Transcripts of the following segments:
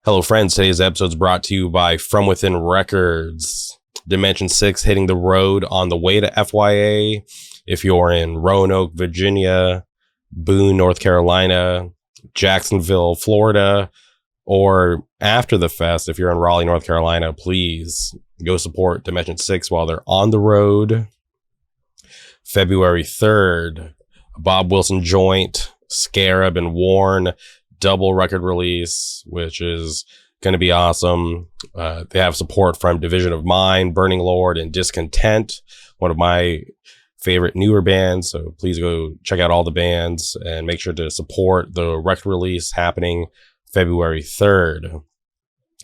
Hello, friends. Today's episode is brought to you by From Within Records. Dimension 6 hitting the road on the way to FYA. If you're in Roanoke, Virginia, Boone, North Carolina, Jacksonville, Florida, or after the fest, if you're in Raleigh, North Carolina, please go support Dimension 6 while they're on the road. February 3rd, Bob Wilson joint, Scarab and Warren double record release, which is going to be awesome. They have support from Division of Mine, Burning Lord, and Discontent, one of my favorite newer bands. So please go check out all the bands and make sure to support the record release happening February 3rd.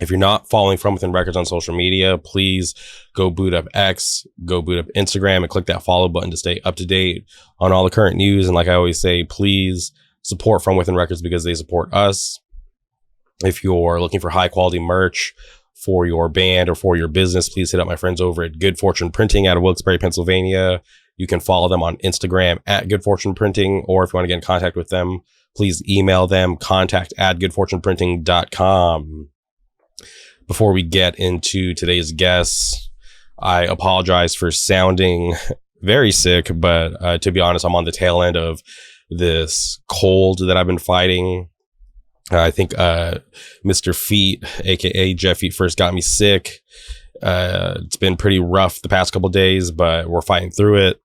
If you're not following From Within Records on social media, please go boot up X, go boot up Instagram, and click that follow button to stay up to date on all the current news. And like I always say, please support From Within Records because they support us. If you're looking for high quality merch for your band or for your business, please hit up my friends over at Good Fortune Printing out of Wilkes-Barre, Pennsylvania. You can follow them on Instagram at Good Fortune Printing, or if you want to get in contact with them, please email them contact@goodfortuneprinting.com. Before we get into today's guests, I apologize for sounding very sick, but to be honest, I'm on the tail end of this cold that I've been fighting. I think Mr. Feet, aka Jeff Feet, first got me sick. It's been pretty rough the past couple days, but we're fighting through it.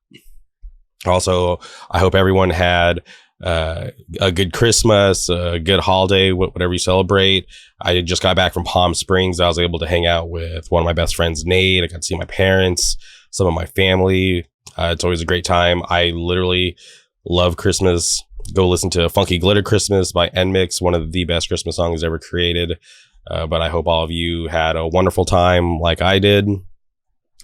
Also, I hope everyone had a good Christmas, a good holiday, whatever you celebrate. I just got back from Palm Springs. I was able to hang out with one of my best friends, Nate. I got to see my parents, some of my family. It's always a great time. I literally love Christmas. Go listen to Funky Glitter Christmas by NMIX, one of the best Christmas songs ever created. But I hope all of you had a wonderful time like I did.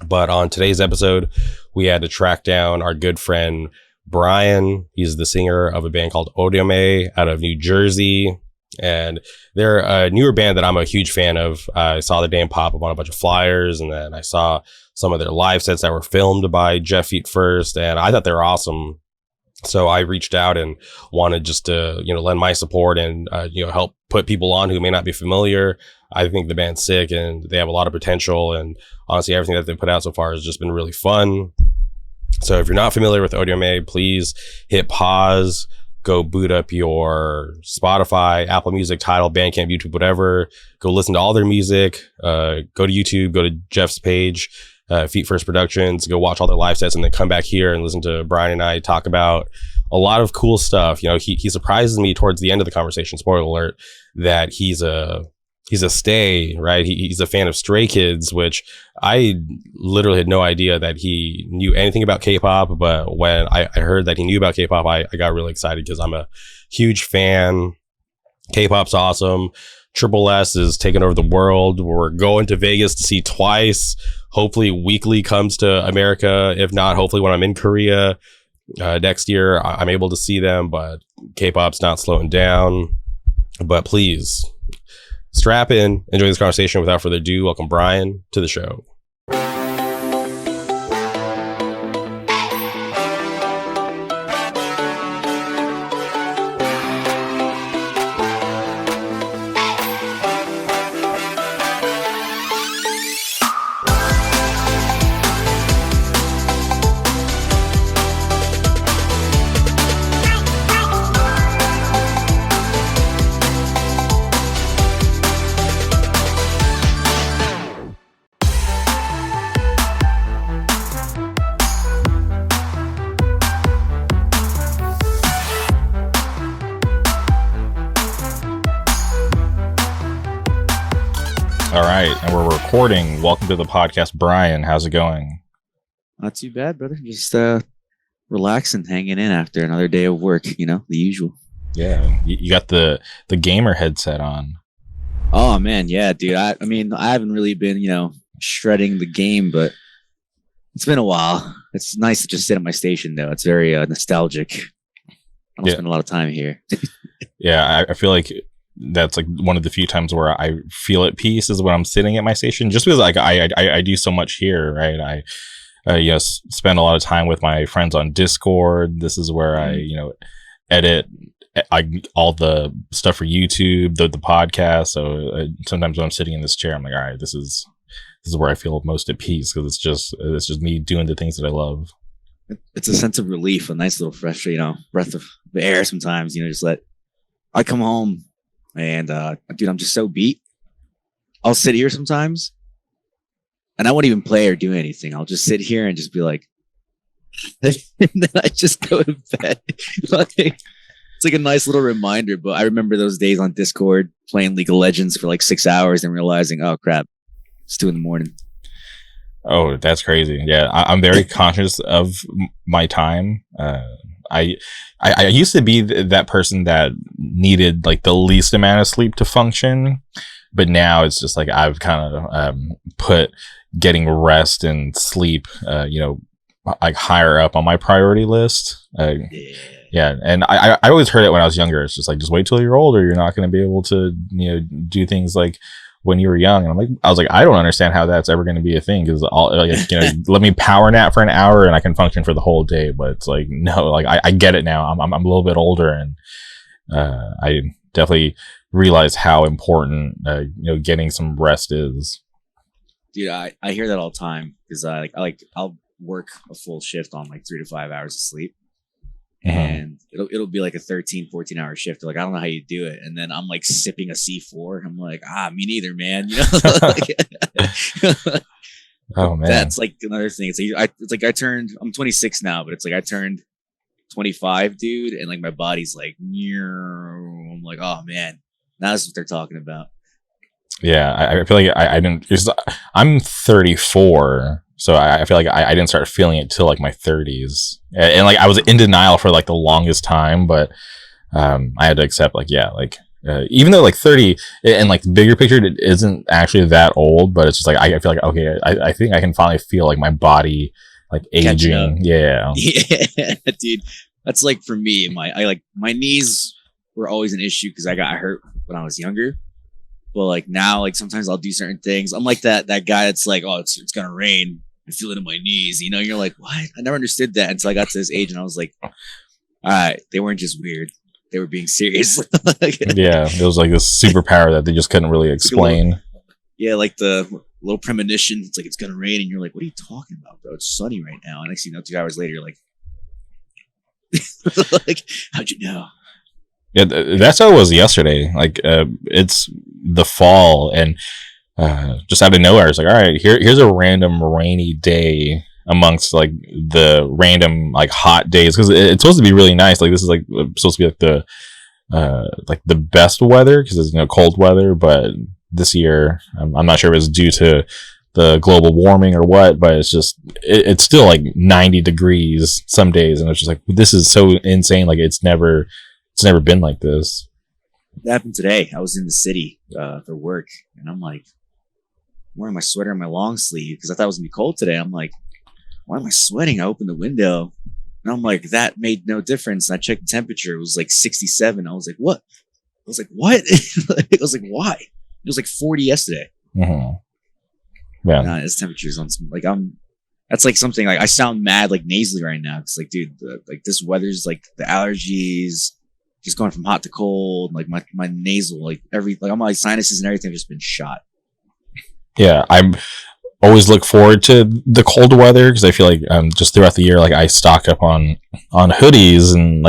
But on today's episode, we had to track down our good friend, Bryan. He's the singer of a band called Ódiame out of New Jersey. And they're a newer band that I'm a huge fan of. I saw their name pop up on a bunch of flyers, and then I saw some of their live sets that were filmed by Jeff Feet first, and I thought they were awesome. So I reached out and wanted just to, lend my support and, help put people on who may not be familiar. I think the band's sick and they have a lot of potential. And honestly, everything that they've put out so far has just been really fun. So if you're not familiar with Ódiame, please hit pause, go boot up your Spotify, Apple Music, Tidal, Bandcamp, YouTube, whatever. Go listen to all their music. Go to YouTube, go to Jeff's page. Feet First Productions, go watch all their live sets, and then come back here and listen to Bryan and I talk about a lot of cool stuff. He surprises me towards the end of the conversation, spoiler alert, that he's a stay, right? He's a fan of Stray Kids, which I literally had no idea that he knew anything about K-pop. But when I heard that he knew about K-pop, I got really excited because I'm a huge fan. K-pop's awesome. Triple S is taking over the world. We're going to Vegas to see Twice. Hopefully Weekly comes to America. If not, hopefully when I'm in Korea next year, I'm able to see them. But K-pop's not slowing down. But please, strap in, enjoy this conversation. Without further ado, welcome Bryan to the show. All right, and we're recording. Welcome to the podcast, Bryan. How's it going? Not too bad, brother. Just relaxing, hanging in after another day of work. The usual. Yeah, you got the gamer headset on. Oh man, yeah, dude. I haven't really been, shredding the game, but it's been a while. It's nice to just sit at my station, though. It's very nostalgic. I don't spend a lot of time here. Yeah, I feel like that's like one of the few times where I feel at peace is when I'm sitting at my station, just because like I do so much here, right? I spend a lot of time with my friends on Discord. This is where I edit all the stuff for YouTube, the podcast. So sometimes when I'm sitting in this chair, I'm like, all right, this is where I feel most at peace, because it's just me doing the things that I love. It's a sense of relief, a nice little fresh, breath of the air. Sometimes, I come home and dude, I'm just so beat. I'll sit here sometimes, and I won't even play or do anything. I'll just sit here and just be like, and then I just go to bed. It's like a nice little reminder. But I remember those days on Discord playing League of Legends for like 6 hours and realizing, oh crap, it's 2 a.m. Oh, that's crazy. Yeah, I'm very conscious of my time. I used to be that person that needed like the least amount of sleep to function, but now it's just like I've kind of put getting rest and sleep, like higher up on my priority list. Yeah, and I always heard it when I was younger. It's just like, just wait till you're older. You're not going to be able to do things like when you were young. And I was like, I don't understand how that's ever going to be a thing, because let me power nap for an hour and I can function for the whole day. But it's like, no, like I get it now. I'm a little bit older, and I definitely realize how important getting some rest is. Dude, I hear that all the time, because I'll work a full shift on like 3 to 5 hours of sleep. And it'll be like a 13-14 hour shift. Like, I don't know how you do it. And then I'm like sipping a C4. I'm like, me neither, man. Oh man, that's like another thing. It's like I'm 26 now, but it's like I turned 25, dude, and like my body's like, I'm like, oh man, now this is what they're talking about. Yeah, I feel like I didn't. I'm 34. So I feel like I didn't start feeling it till like my 30s, and like I was in denial for like the longest time, but I had to accept even though like 30 and like the bigger picture, it isn't actually that old, but it's just like I feel like, okay, I think I can finally feel like my body like aging. Yeah, dude, that's like for me, my knees were always an issue because I got hurt when I was younger. But like now, like sometimes I'll do certain things. I'm like that guy that's like, oh, it's gonna rain. I feel it in my knees. You're like, what? I never understood that until I got to this age, and I was like, all right, they weren't just weird; they were being serious. Yeah, it was like this superpower that they just couldn't really explain. Like the little premonition. It's like it's gonna rain, and you're like, what are you talking about, bro? It's sunny right now. And next 2 hours later, you're like, like, how'd you know? Yeah, that's how it was yesterday. Like, it's the fall, and just out of nowhere, it's like, all right, here's a random rainy day amongst like the random like hot days, because it's supposed to be really nice. Like, this is like supposed to be like the best weather, because it's cold weather. But this year, I'm not sure if it's due to the global warming or what, but it's just it's still like 90 degrees some days, and it's just like, this is so insane. Like, it's never been like this. It happened today. I was in the city for work, and I'm like, I'm wearing my sweater and my long sleeve because I thought it was gonna be cold today. I'm like, why am I sweating? I opened the window, and I'm like, that made no difference. And I checked the temperature; it was like 67. I was like, what? I was like, what? I was like, why? It was like 40 yesterday. Mm-hmm. Yeah, his temperature's on some that's like something like I sound mad like nasally right now. It's like, dude, like this weather's like the allergies. Just going from hot to cold, like my nasal, like all my sinuses and everything have just been shot. Yeah, I always look forward to the cold weather, because I feel like just throughout the year, like I stock up on hoodies and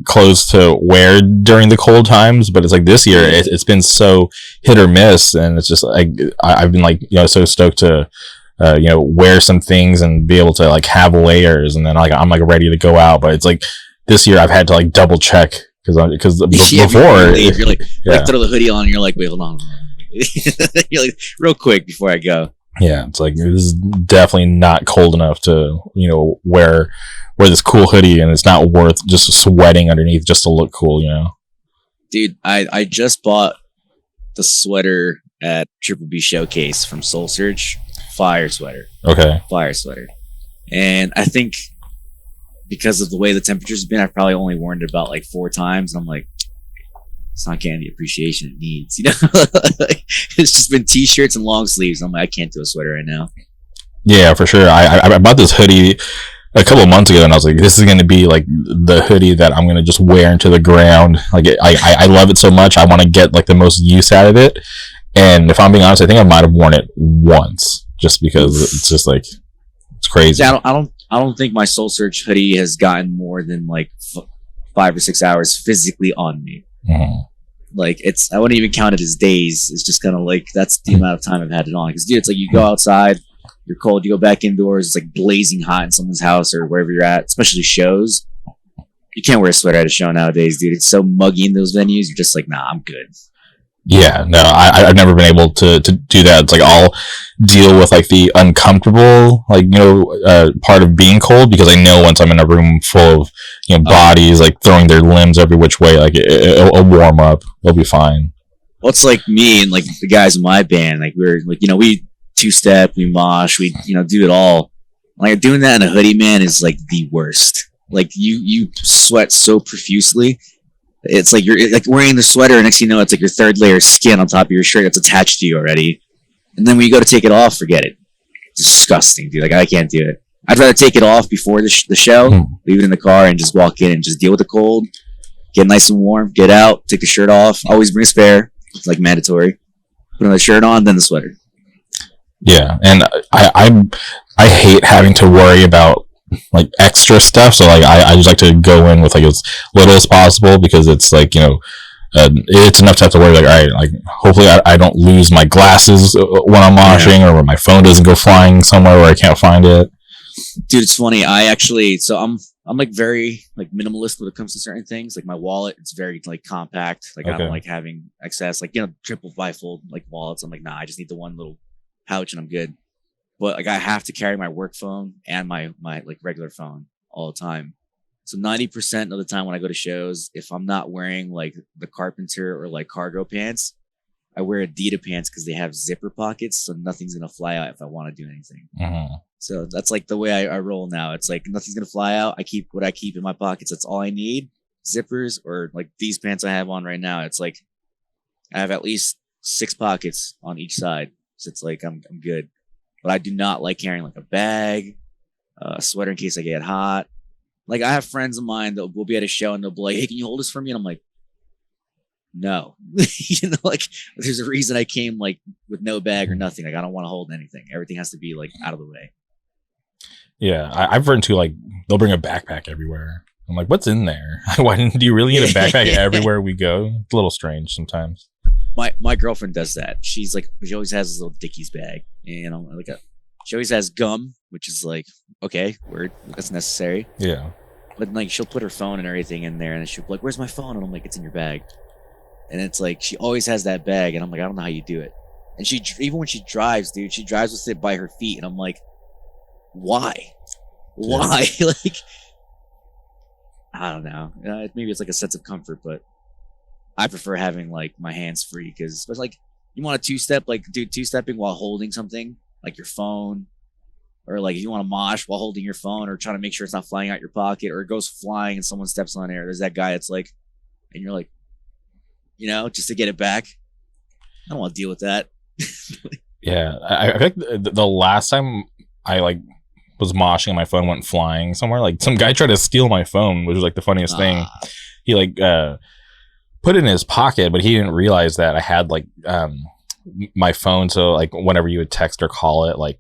clothes to wear during the cold times. But it's like this year, it's been so hit or miss, and it's just like I've been like so stoked to wear some things and be able to like have layers, and then like I'm like ready to go out. But it's like, this year I've had to like double check because before you're like throw the hoodie on and you're like, wait, hold on. You're like, real quick before I go. Yeah, it's like, this is definitely not cold enough to wear this cool hoodie, and it's not worth just sweating underneath just to look cool. Dude, I just bought the sweater at Triple B Showcase from Soul Search. Fire sweater. Okay. Fire sweater. And I think because of the way the temperature's been, I've probably only worn it about like 4 times. And I'm like, it's not getting the appreciation it needs. It's just been t-shirts and long sleeves. I'm like, I can't do a sweater right now. Yeah, for sure. I bought this hoodie a couple of months ago, and I was like, this is going to be like the hoodie that I'm going to just wear into the ground. Like, I love it so much. I want to get like the most use out of it. And if I'm being honest, I think I might have worn it once just because it's just like, it's crazy. Yeah, I don't think my Soul Search hoodie has gotten more than like 5 or 6 hours physically on me. Mm-hmm. Like, I wouldn't even count it as days. It's just kind of like, that's the amount of time I've had it on. Because, dude, it's like you go outside, you're cold, you go back indoors, it's like blazing hot in someone's house or wherever you're at, especially shows. You can't wear a sweater at a show nowadays, dude. It's so muggy in those venues. You're just like, nah, I'm good. Yeah, no, I've never been able to do that. It's like I'll deal with like the uncomfortable, like, you know, part of being cold, because I know once I'm in a room full of, you know, bodies like throwing their limbs every which way, like it'll warm up. It'll be fine. Well, it's like me and like the guys in my band, like we're like, you know, we two-step, we mosh, we, you know, do it all. Like doing that in a hoodie, man, is like the worst. Like you sweat so profusely. It's like you're like wearing the sweater, and next thing you know, it's like your third layer of skin on top of your shirt that's attached to you already. And then when you go to take it off, forget it. It's disgusting, dude. Like, I can't do it. I'd rather take it off before the show, leave it in the car, and just walk in and just deal with the cold, get nice and warm, get out, take the shirt off. Always bring a spare. It's like mandatory. Put another shirt on, then the sweater. Yeah, and I hate having to worry about like extra stuff, so like I just like to go in with like as little as possible, because it's like, you know, it's enough to have to worry like, all right, like hopefully I don't lose my glasses when I'm moshing, or when my phone doesn't go flying somewhere where I can't find it. Dude, it's funny. I'm like very like minimalist when it comes to certain things. Like my wallet, it's very like compact. Like I don't like having excess, like, you know, triple bifold like wallets. I'm like, nah, I just need the one little pouch and I'm good. But like I have to carry my work phone and my like regular phone all the time. So 90% of the time when I go to shows, if I'm not wearing like the carpenter or like cargo pants, I wear Adidas pants because they have zipper pockets, so nothing's gonna fly out if I want to do anything. Mm-hmm. So that's like the way I roll now. It's like nothing's gonna fly out. I keep what I keep in my pockets. That's all I need. Zippers, or like these pants I have on right now. It's like I have at least 6 pockets on each side. So it's like I'm good. But I do not like carrying like a bag, a sweater in case I get hot. Like I have friends of mine that will be at a show and they'll be like, "Hey, can you hold this for me?" And I'm like, "No." You know, like there's a reason I came like with no bag or nothing. Like I don't want to hold anything. Everything has to be like out of the way. Yeah, I've run into like they'll bring a backpack everywhere. I'm like, what's in there? Why do you really need a backpack everywhere we go? It's a little strange sometimes. My girlfriend does that. She's like, she always has this little Dickies bag, and I'm like, she always has gum, which is like, okay, word, that's necessary. Yeah. But like, she'll put her phone and everything in there, and then she'll be like, "Where's my phone?" And I'm like, "It's in your bag." And it's like she always has that bag, and I'm like, I don't know how you do it. And she, even when she drives, dude, she drives with it by her feet, and I'm like, why? Why? Like, I don't know. Maybe it's like a sense of comfort, but I prefer having like my hands free, because it's like you want a two-step, like, dude, two-stepping while holding something like your phone, or like if you want to mosh while holding your phone or trying to make sure it's not flying out your pocket, or it goes flying and someone steps on air. There's that guy that's like, and you're like, you know, just to get it back. I don't want to deal with that. Yeah, I think the last time I like was moshing and my phone went flying somewhere, like some guy tried to steal my phone, which was like the funniest thing. He like put it in his pocket, but he didn't realize that I had like my phone, so like whenever you would text or call it, like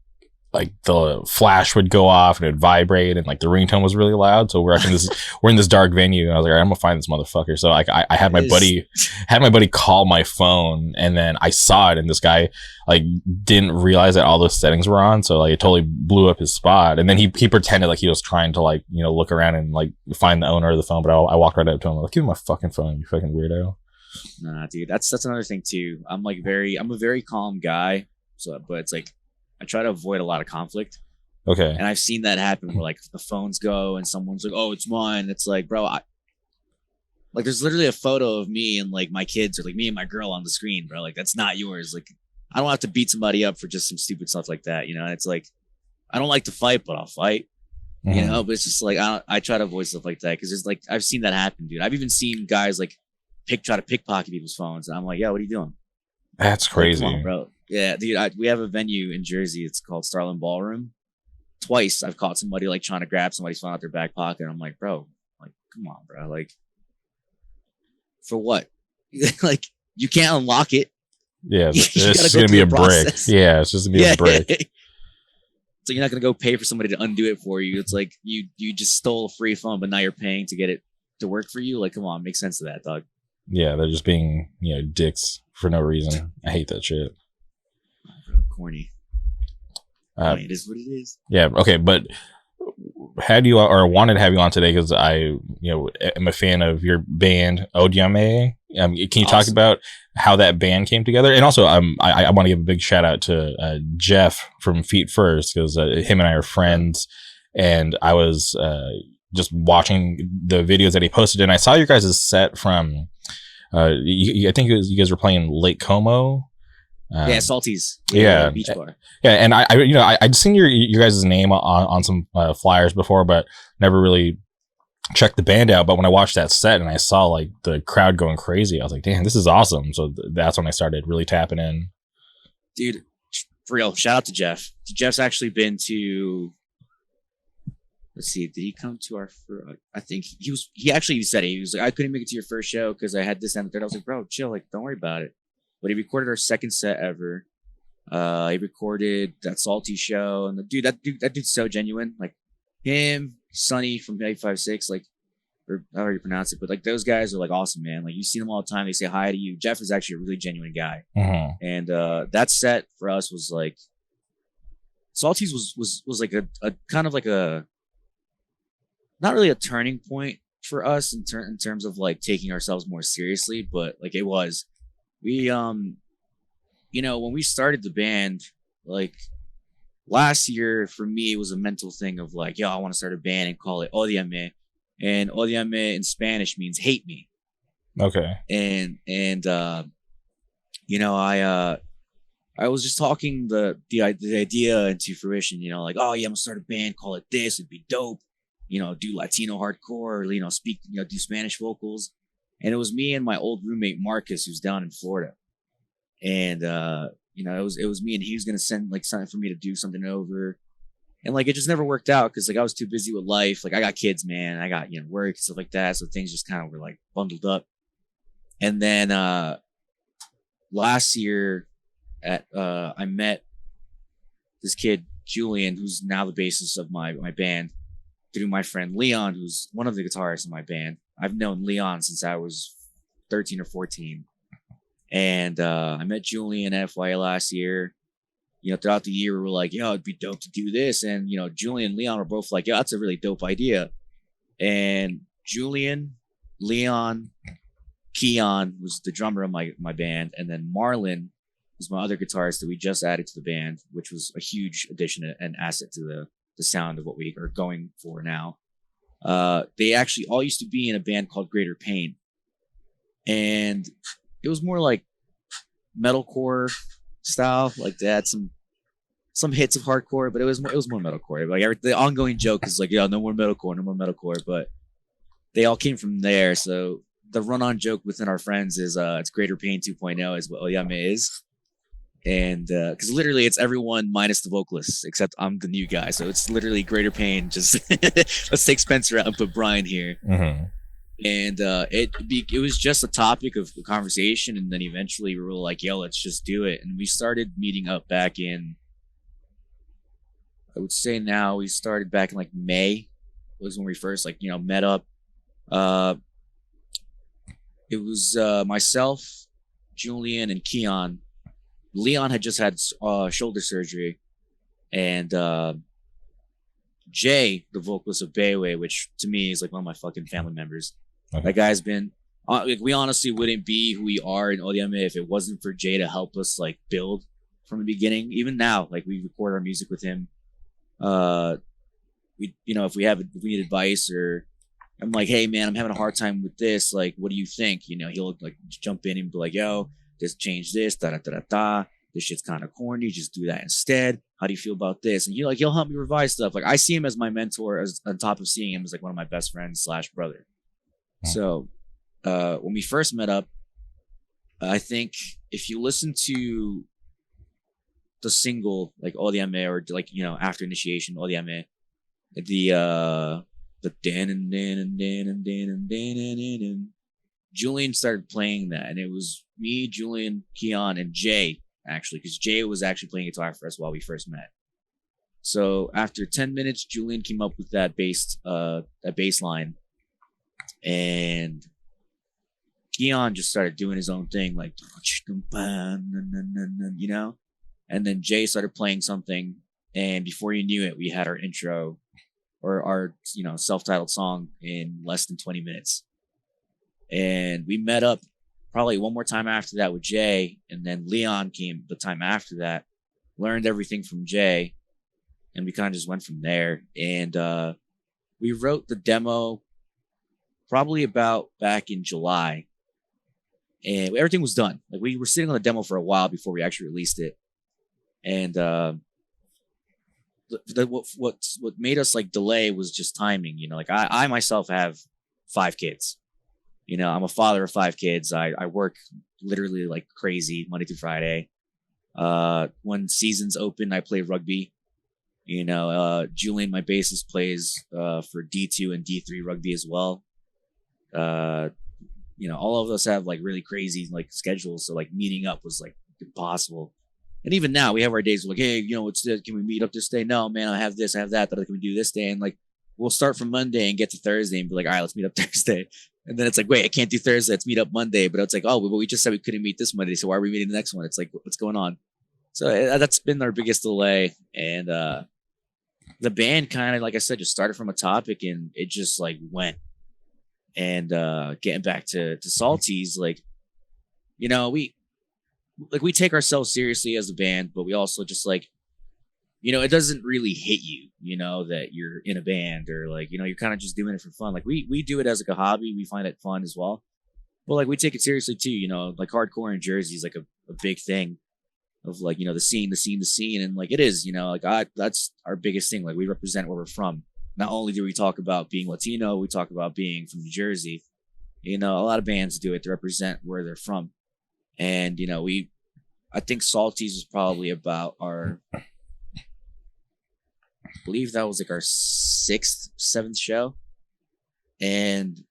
the flash would go off and it would vibrate, and like the ringtone was really loud. So we're in this dark venue, and I was like, all right, I'm gonna find this motherfucker. So like I had my buddy call my phone, and then I saw it, and this guy like didn't realize that all those settings were on, so like it totally blew up his spot. And then he pretended like he was trying to like, you know, look around and like find the owner of the phone, but I walked right up to him like, give me my fucking phone, you fucking weirdo. Nah, dude, that's another thing too. I'm a very calm guy, so but it's like I try to avoid a lot of conflict. Okay. And I've seen that happen where like the phones go and someone's like, "Oh, it's mine." It's like, bro, like there's literally a photo of me and like my kids, or like me and my girl on the screen, bro. Like that's not yours. Like I don't have to beat somebody up for just some stupid stuff like that, you know. And it's like I don't like to fight, but I'll fight. Mm-hmm. You know, but it's just like I try to avoid stuff like that, because there's like I've seen that happen, dude. I've even seen guys like try to pickpocket people's phones, and I'm like, "Yeah, what are you doing?" That's crazy, like, come on, bro. Yeah, dude, we have a venue in Jersey. It's called Starland Ballroom. twice I've caught somebody like trying to grab somebody's phone out their back pocket. I'm like, bro, like, come on, bro. Like, for what? Like, you can't unlock it. Yeah, You it's just gotta gonna go be a through the brick. process. Yeah, it's just gonna be a brick. So you're not gonna go pay for somebody to undo it for you. It's like you just stole a free phone, but now you're paying to get it to work for you. Like, come on, make sense of that, dog. Yeah, they're just being, dicks for no reason. I hate that shit. Corny. It is what it is. Yeah, okay, but had you or wanted to have you on today because I, am a fan of your band Ódiame. Can you talk about how that band came together? And also, I want to give a big shout out to Jeff from Feet First because him and I are friends, and I was just watching the videos that he posted, and I saw your guys' set from. I think you guys were playing Lake Como. Salties. Yeah, beach bar. Yeah, and I'd seen your guys' name on some flyers before, but never really checked the band out. But when I watched that set and I saw like the crowd going crazy, I was like, damn, this is awesome. So that's when I started really tapping in. Dude, for real, shout out to Jeff. Jeff's actually been to. Let's see, did he come to our first? I think he actually said it. He was like, I couldn't make it to your first show because I had this and the third. I was like, bro, chill, like, don't worry about it. But he recorded our second set ever. He recorded that Salty show, and that dude's so genuine. Like him, Sonny from 856, like, or however you pronounce it, but like those guys are like awesome, man. Like you see them all the time. They say hi to you. Jeff is actually a really genuine guy, and that set for us was like, Salty's was like a kind of like a, not really a turning point for us in terms of like taking ourselves more seriously, but like it was. We when we started the band, like last year for me it was a mental thing of like, I want to start a band and call it Ódiame, and Ódiame in Spanish means hate me. Okay. And I was just talking the idea into fruition, like, I'm gonna start a band, call it this, it'd be dope, do Latino hardcore, or, speak, do Spanish vocals. And it was me and my old roommate Marcus, who's down in Florida, and it was me, and he was gonna send like something for me to do something over, and like it just never worked out because like I was too busy with life. Like I got kids, man, I got work and stuff like that, so things just kind of were like bundled up. And then last year, I met this kid Julian, who's now the bassist of my band, through my friend Leon, who's one of the guitarists in my band. I've known Leon since I was 13 or 14. And I met Julian at FYA last year. Throughout the year, we were like, it'd be dope to do this. And, Julian and Leon were both like, that's a really dope idea. And Julian, Leon, Keon was the drummer of my band. And then Marlon was my other guitarist that we just added to the band, which was a huge addition and asset to the sound of what we are going for now. They actually all used to be in a band called Greater Pain, and it was more like metalcore style. Like they had some hits of hardcore, but it was more metalcore. Like the ongoing joke is like, no more metalcore, but they all came from there. So the run-on joke within our friends is it's Greater Pain 2.0 is what Ódiame is. And because literally it's everyone minus the vocalist, except I'm the new guy, so it's literally Greater Pain. Just let's take Spencer out and put Bryan here. And it was just a topic of conversation, and then eventually we were like, let's just do it. And we started meeting up back in, I would say now we started back in like May was when we first met up. It was myself, Julian, and Keon. Leon had just had shoulder surgery, and Jay, the vocalist of Bayway, which to me is like one of my fucking family members. Okay. That guy's been we honestly wouldn't be who we are in Ódiame if it wasn't for Jay to help us like build from the beginning. Even now, like we record our music with him. We if we need advice, or I'm like, hey man, I'm having a hard time with this. Like, what do you think? He'll like jump in and be like, just change this, this shit's kind of corny, just do that instead. How do you feel about this? And he'll help me revise stuff. Like I see him as my mentor, as on top of seeing him as like one of my best friends / brother. So when we first met up, I think if you listen to the single like Ódiame, or like, you know, after initiation Ódiame, the dan and dan and dan and dan and dan and Julian started playing that, and it was me, Julian, Keon, and Jay, actually, because Jay was actually playing guitar for us while we first met. So after 10 minutes, Julian came up with that bass line, and Keon just started doing his own thing, like, you know, and then Jay started playing something, and before you knew it, we had our intro, or our, you know, self-titled song in less than 20 minutes. And we met up probably one more time after that with Jay, and then Leon came the time after that, learned everything from Jay, and we kind of just went from there. And we wrote the demo probably about back in July, and everything was done. Like, we were sitting on the demo for a while before we actually released it. And what made us like delay was just timing. You know, like I myself have 5 kids. You know, I'm a father of 5 kids. I work literally like crazy Monday through Friday. When seasons open, I play rugby. You know, Julian, my bassist, plays for D2 and D3 rugby as well. You know, all of us have like really crazy like schedules, so like meeting up was like impossible. And even now, we have our days like, hey, you know, what's this? Can we meet up this day? No, man, I have this, I have that. Can we do this day? And like, we'll start from Monday and get to Thursday and be like, all right, let's meet up Thursday. And then it's like, wait, I can't do Thursday. Let's meet up Monday. But it's like, oh, but we just said we couldn't meet this Monday, so why are we meeting the next one? It's like, what's going on? So that's been our biggest delay. And the band kind of, like I said, just started from a topic, and it just like went. And getting back to Salties, like, you know, we take ourselves seriously as a band, but we also just like, you know, it doesn't really hit you, you know, that you're in a band, or like, you know, you're kind of just doing it for fun. Like we do it as like a hobby. We find it fun as well. But like, we take it seriously too, you know, like hardcore in Jersey is like a big thing of like, you know, the scene. And like, it is, you know, like that's our biggest thing. Like, we represent where we're from. Not only do we talk about being Latino, we talk about being from New Jersey. You know, a lot of bands do it to represent where they're from. And, you know, I think Salties is probably about I believe that was like our 6th, 7th show. And,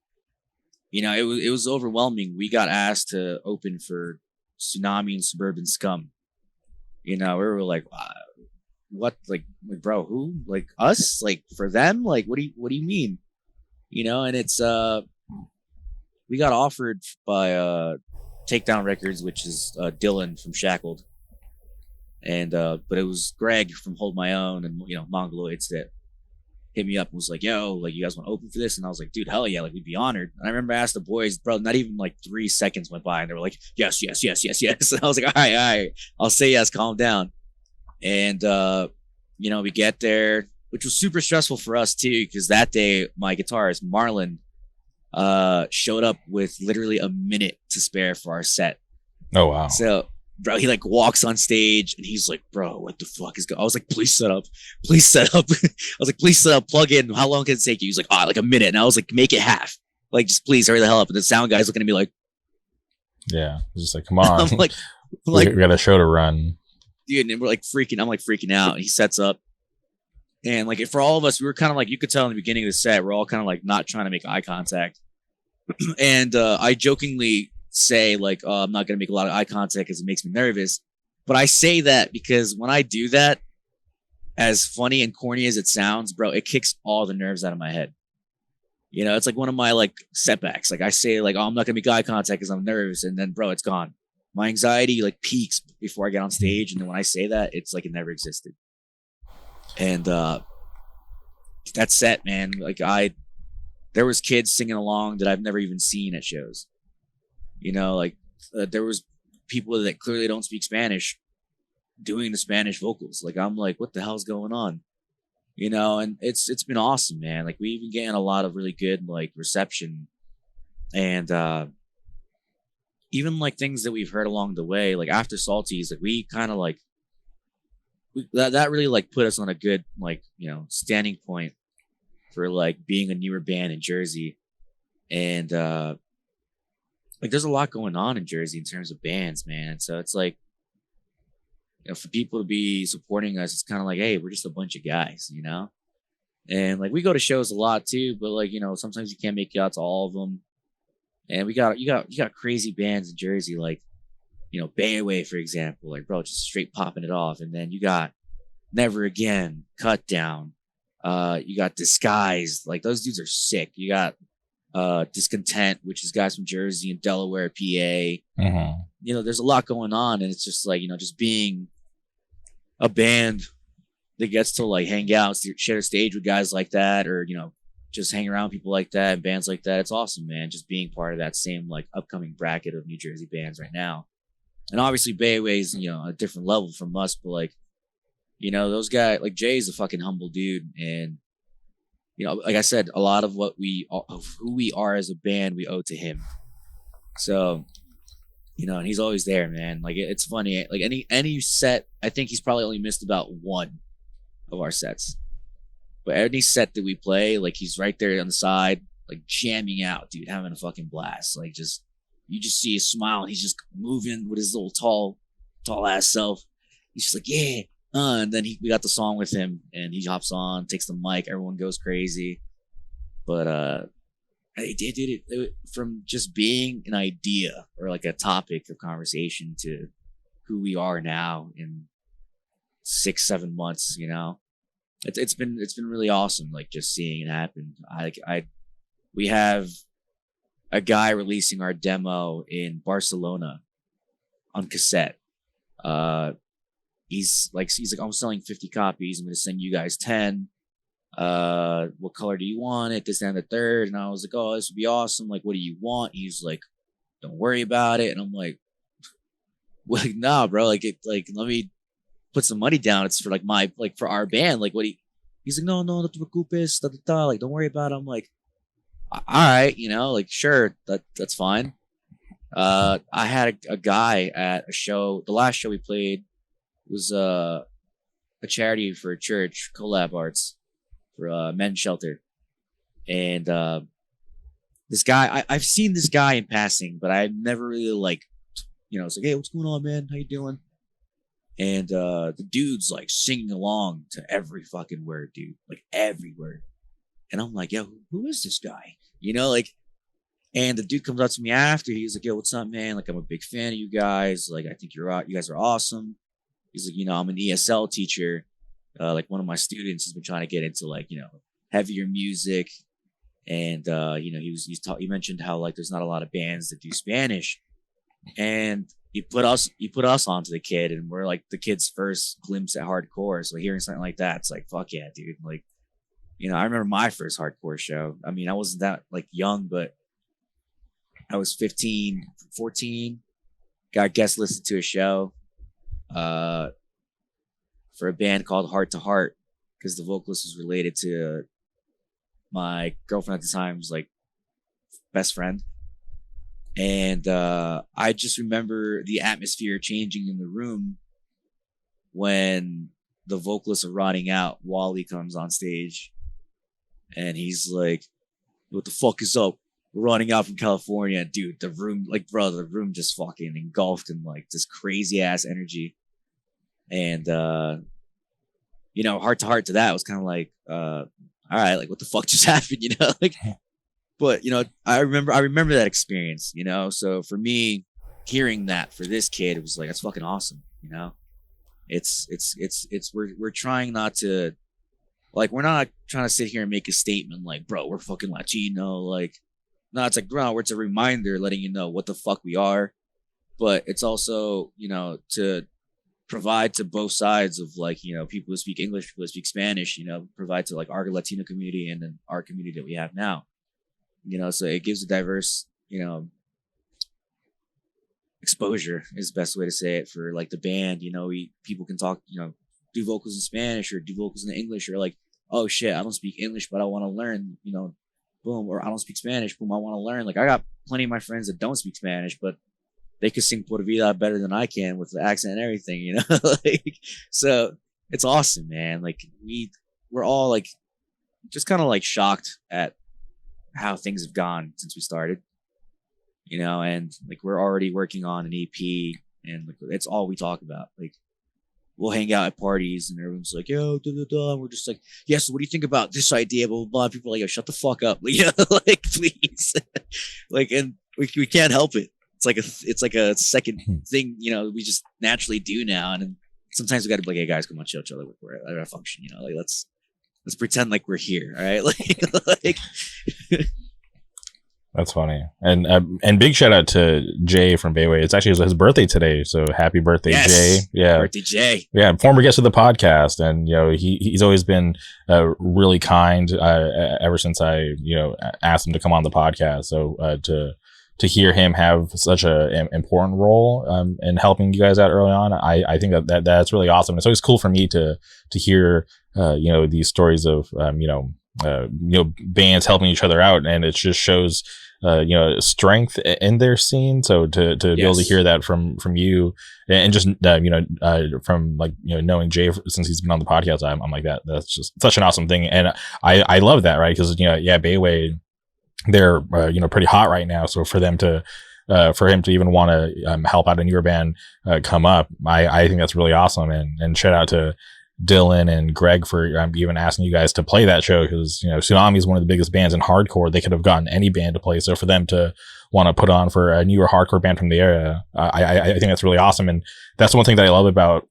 you know, it was overwhelming. We got asked to open for Tsunami and Suburban Scum. You know, we were like, what, like bro, who, like us, like for them, like what do you mean, you know? And it's we got offered by Takedown Records, which is Dylan from Shackled, and but it was Greg from Hold My Own and, you know, Mongoloids that hit me up and was like, yo, like, you guys want to open for this? And I was like, dude, hell yeah, like, we'd be honored. And I remember I asked the boys, bro, not even like 3 seconds went by, and they were like, yes. And I was like, all right, I'll say yes, calm down. And you know, we get there, which was super stressful for us too, because that day my guitarist Marlon showed up with literally a minute to spare for our set. Oh wow. So bro, he like walks on stage and he's like, bro, what the fuck is going on? I was like, please set up. I was like, please set up, plug in. How long can it take you? He was like, like a minute. And I was like, make it half. Like, just please hurry the hell up. And the sound guy's looking at me like, yeah, just like, come on. I'm like, we got a show to run. Dude, and we're like freaking, I'm like freaking out. And he sets up. And like, for all of us, we were kind of like, you could tell in the beginning of the set, we're all kind of like not trying to make eye contact. And I jokingly say like, I'm not going to make a lot of eye contact because it makes me nervous. But I say that because when I do that, as funny and corny as it sounds, bro, it kicks all the nerves out of my head. You know, it's like one of my like setbacks. Like, I say like, I'm not going to make eye contact because I'm nervous. And then, bro, it's gone. My anxiety like peaks before I get on stage. And then when I say that, it's like it never existed. And that set, man, like there was kids singing along that I've never even seen at shows. You know, like there was people that clearly don't speak Spanish doing the Spanish vocals. Like, I'm like, what the hell's going on? You know, and it's been awesome, man. Like, we've been getting a lot of really good like reception, and even like things that we've heard along the way, like after Salties, like we kind of like that really like put us on a good like, you know, standing point for like being a newer band in Jersey. And like there's a lot going on in Jersey in terms of bands, man. So it's like for people to be supporting us, it's kind of like, hey, we're just a bunch of guys, and like we go to shows a lot too, but like sometimes you can't make it out to all of them. And you got crazy bands in Jersey, like Bay Away, for example, like bro, just straight popping it off. And then you got Never Again, Cut Down, you got Disguised, like those dudes are sick. You got Discontent, which is guys from Jersey and Delaware, PA. There's a lot going on, and it's just like just being a band that gets to like hang out, share a stage with guys like that, or just hang around people like that and bands like that. It's awesome, man. Just being part of that same like upcoming bracket of New Jersey bands right now. And obviously Bay Way's a different level from us, but like those guys, like Jay's a fucking humble dude, and like I said, a lot of who we are as a band, we owe to him. So and he's always there, man. Like it's funny, like any set, I think he's probably only missed about one of our sets. But any set that we play, like he's right there on the side, like jamming out, dude, having a fucking blast. Like you just see a smile, and he's just moving with his little tall ass self. He's just like, yeah. And then we got the song with him, and he hops on, takes the mic, everyone goes crazy. But it did it from just being an idea or like a topic of conversation to who we are now in 6-7 months. It's been really awesome, like just seeing it happen. We have a guy releasing our demo in Barcelona on cassette. He's like, I'm selling 50 copies. I'm going to send you guys 10. What color do you want it? This and the third. And I was like, oh, this would be awesome. Like, what do you want? He's like, don't worry about it. And I'm like, well, like, nah, bro. Like, let me put some money down. It's for like for our band. Like, he's like, no, no te preocupes, like, don't worry about it. I'm like, all right, like, sure, that's fine. I had a guy at a show. The last show we played was a charity for a church, Collab Arts, for men's shelter. And this guy, I've seen this guy in passing, but I've never really it's like, hey, what's going on, man? How you doing? And the dude's like singing along to every fucking word, dude, like every word. And I'm like, yo, who is this guy? And the dude comes up to me after. He's like, yo, what's up, man? Like, I'm a big fan of you guys. Like, I think you guys are awesome. He's like, I'm an ESL teacher. Like, one of my students has been trying to get into heavier music. And he mentioned how like there's not a lot of bands that do Spanish. And he put us onto the kid, and we're like the kid's first glimpse at hardcore. So hearing something like that, it's like, fuck yeah, dude. Like, I remember my first hardcore show. I mean, I wasn't that like young, but I was 15, 14. Got guest listed to a show for a band called Heart to Heart, because the vocalist was related to my girlfriend at the time's like best friend. And I just remember the atmosphere changing in the room when the vocalist of Rotting Out, Wally, comes on stage. And he's like, what the fuck is up? We're running out from California. Dude, the room, the room just fucking engulfed in like this crazy ass energy. And, Heart to Heart to that was kind of like, all right, like what the fuck just happened, But I remember that experience, So for me, hearing that for this kid, it was like, that's fucking awesome, we're trying not to, like, we're not trying to sit here and make a statement like, bro, we're fucking Latino, like, no, it's like, bro, it's a reminder letting you know what the fuck we are, but it's also, to provide to both sides of like, people who speak English, people who speak Spanish, provide to like our Latino community and then our community that we have now. So it gives a diverse, exposure is the best way to say it for like the band. People can talk, do vocals in Spanish or do vocals in English, or like, oh shit, I don't speak English, but I want to learn, boom, or I don't speak Spanish, boom, I want to learn. Like, I got plenty of my friends that don't speak Spanish, but they could sing Por Vida better than I can with the accent and everything, so it's awesome, man. Like, we're all like, just kind of like shocked at how things have gone since we started, and like we're already working on an EP, and like it's all we talk about. Like, we'll hang out at parties and everyone's like, yo, da, da, da. And we're just like, yeah, so what do you think about this idea? Blah, blah, blah. People are like, yo, shut the fuck up. Like, like please. Like, and we can't help it. It's like a second thing, we just naturally do now. And sometimes we got to be like, hey guys, come on, chill. Like, we're at a function, like let's pretend like we're here. All right. Like That's funny. And big shout out to Jay from Bayway. It's actually his birthday today. So happy birthday, yes. Jay. Yeah. Birthday, Jay. Yeah. Former guest of the podcast. And, he's always been really kind ever since I, asked him to come on the podcast. So to hear him have such an important role in helping you guys out early on, I think that's really awesome. It's always cool for me to hear, these stories of, bands helping each other out, and it just shows strength in their scene. So to be able to hear that from you, and just from like knowing Jay since he's been on the podcast, I'm like that's just such an awesome thing, and I love that, right? Because Bayway, they're pretty hot right now, so for him to even want to help out a newer band come up, I think that's really awesome, and shout out to Dylan and Greg for even asking you guys to play that show, because Tsunami is one of the biggest bands in hardcore. They could have gotten any band to play, so for them to want to put on for a newer hardcore band from the area, I think that's really awesome. And that's one thing that I love about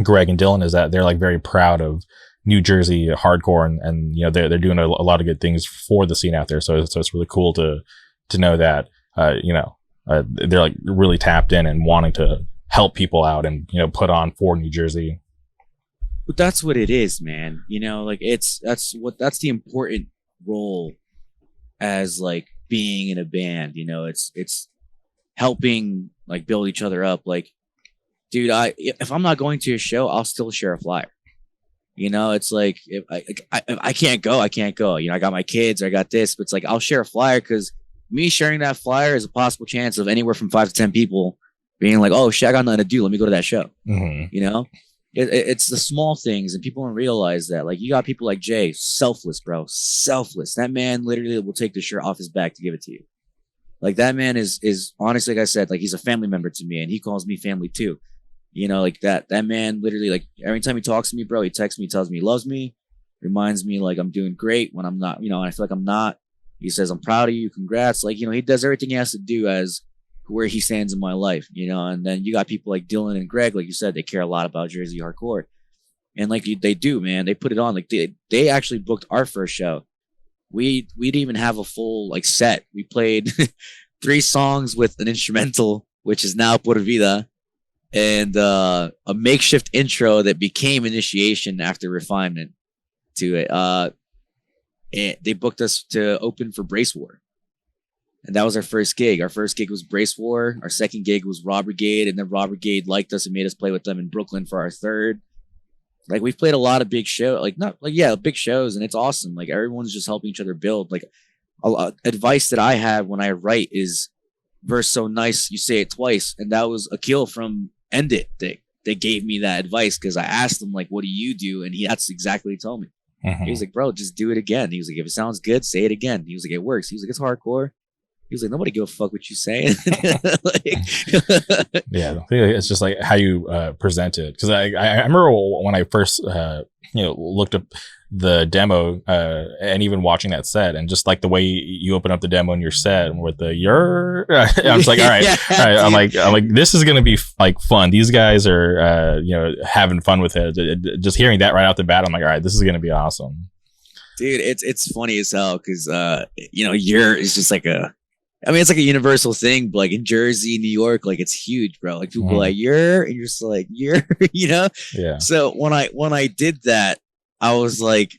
Greg and Dylan, is that they're like very proud of New Jersey hardcore, and they're doing a lot of good things for the scene out there. So it's really cool to know that they're like really tapped in and wanting to help people out and put on for New Jersey. But that's what it is, man. Like that's the important role as like being in a band. It's helping like build each other up. Like, dude, if I'm not going to a show, I'll still share a flyer. It's like if I can't go, I can't go. I got my kids, or I got this, but it's like I'll share a flyer, because me sharing that flyer is a possible chance of anywhere from 5 to 10 people being like, oh shit, I got nothing to do. Let me go to that show. Mm-hmm. It's the small things, and people don't realize that. Like, you got people like Jay, selfless, bro, selfless. That man literally will take the shirt off his back to give it to you. Like, that man is honestly, like I said, like, he's a family member to me, and he calls me family too. Like that man literally, like, every time he talks to me, bro, he texts me, tells me he loves me, reminds me like I'm doing great when I'm not, and I feel like I'm not. He says, I'm proud of you, congrats. Like, he does everything he has to do as where he stands in my life, and then you got people like Dylan and Greg, like you said, they care a lot about Jersey hardcore, and like they do, man, they put it on. Like they actually booked our first show. We didn't even have a full like set. We played 3 songs with an instrumental, which is now Pura Vida, and a makeshift intro that became Initiation after refinement to it. And they booked us to open for Brace War. And that was our first gig. Our first gig was Brace War. Our second gig was Raw Brigade. And then Raw Brigade liked us and made us play with them in Brooklyn for our third. Like, we've played a lot of big shows. Big shows. And it's awesome. Like, everyone's just helping each other build. Like, advice that I have when I write is, verse so nice, you say it twice. And that was Akil from End It. They gave me that advice, because I asked him, like, what do you do? And that's exactly what he told me. Mm-hmm. He was like, bro, just do it again. He was like, if it sounds good, say it again. He was like, it works. He was like, it's hardcore. He was like, nobody give a fuck what you saying. Yeah, it's just like how you present it. Because I remember when I first looked up the demo and even watching that set, and just like the way you open up the demo in your set with the I was like, all right, all right. I'm like, this is gonna be like fun. These guys are having fun with it. Just hearing that right out the bat, I'm like, all right, this is gonna be awesome. Dude, it's funny as hell, because it's just like it's like a universal thing, but like in Jersey, New York, like it's huge, bro. Like people are like, and you're just like, Yeah. So when I did that, I was like,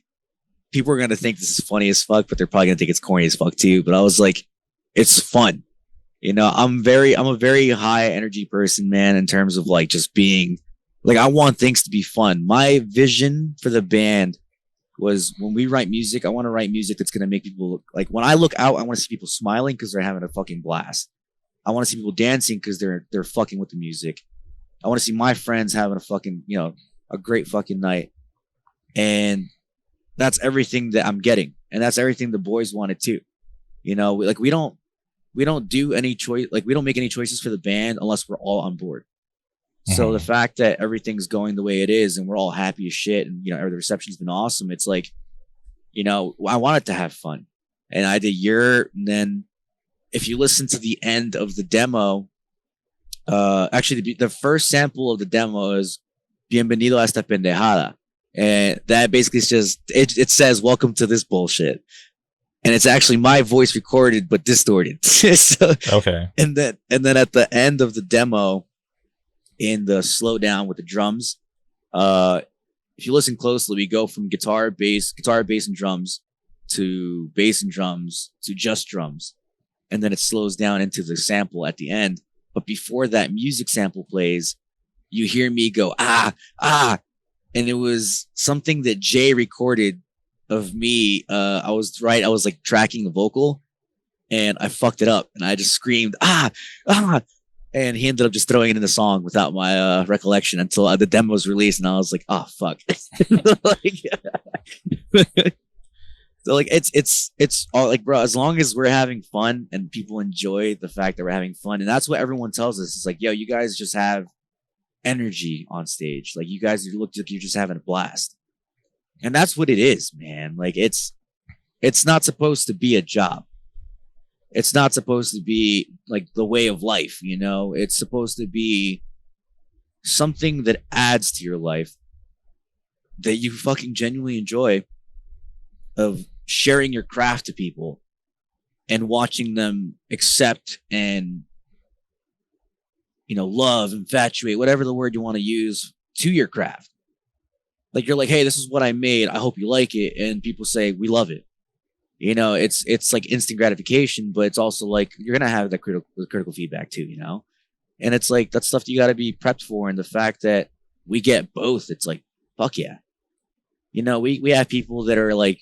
people are going to think this is funny as fuck, but they're probably going to think it's corny as fuck too. But I was like, it's fun. I'm a very high energy person, man, in terms of like just being like, I want things to be fun. My vision for the band was, when we write music, I want to write music that's going to make people look, like, when I look out, I want to see people smiling because they're having a fucking blast. I want to see people dancing because they're fucking with the music. I want to see my friends having a fucking, a great fucking night. And that's everything that I'm getting. And that's everything the boys wanted too. Like, we don't do any choice. Like, we don't make any choices for the band unless we're all on board. So the fact that everything's going the way it is and we're all happy as shit and, you know, the reception's been awesome. It's like, you know, I wanted to have fun and I did and then if you listen to the end of the demo, actually the first sample of the demo is Bienvenido a esta pendejada. And that basically says, it says, welcome to this bullshit. And it's actually my voice recorded, but distorted. So, Okay. And then at the end of the demo, in the slowdown with the drums, if you listen closely, we go from guitar, bass, and drums to bass and drums to just drums. And then it slows down into the sample at the end. But before that music sample plays, you hear me go, ah. And it was something that Jay recorded of me. I was like tracking the vocal and I fucked it up and I just screamed, ah. And he ended up just throwing it in the song without my recollection until the demo was released. And I was like, oh, fuck. So like, it's all like, bro, as long as we're having fun and people enjoy the fact that we're having fun. And that's what everyone tells us. It's like, yo, you guys just have energy on stage. Like you guys look like you're just having a blast. And that's what it is, man. Like it's not supposed to be a job. It's not supposed to be like the way of life, you know? It's supposed to be something that adds to your life that you fucking genuinely enjoy, of sharing your craft to people and watching them accept and, you know, love, infatuate, whatever the word you want to use to your craft. Like you're like, hey, this is what I made. I hope you like it. And people say, we love it. You know, it's like instant gratification, but it's also like you're gonna have that critical feedback too, you know. And it's like that's stuff that you got to be prepped for. And the fact that we get both, it's like fuck yeah. You know, we have people that are like,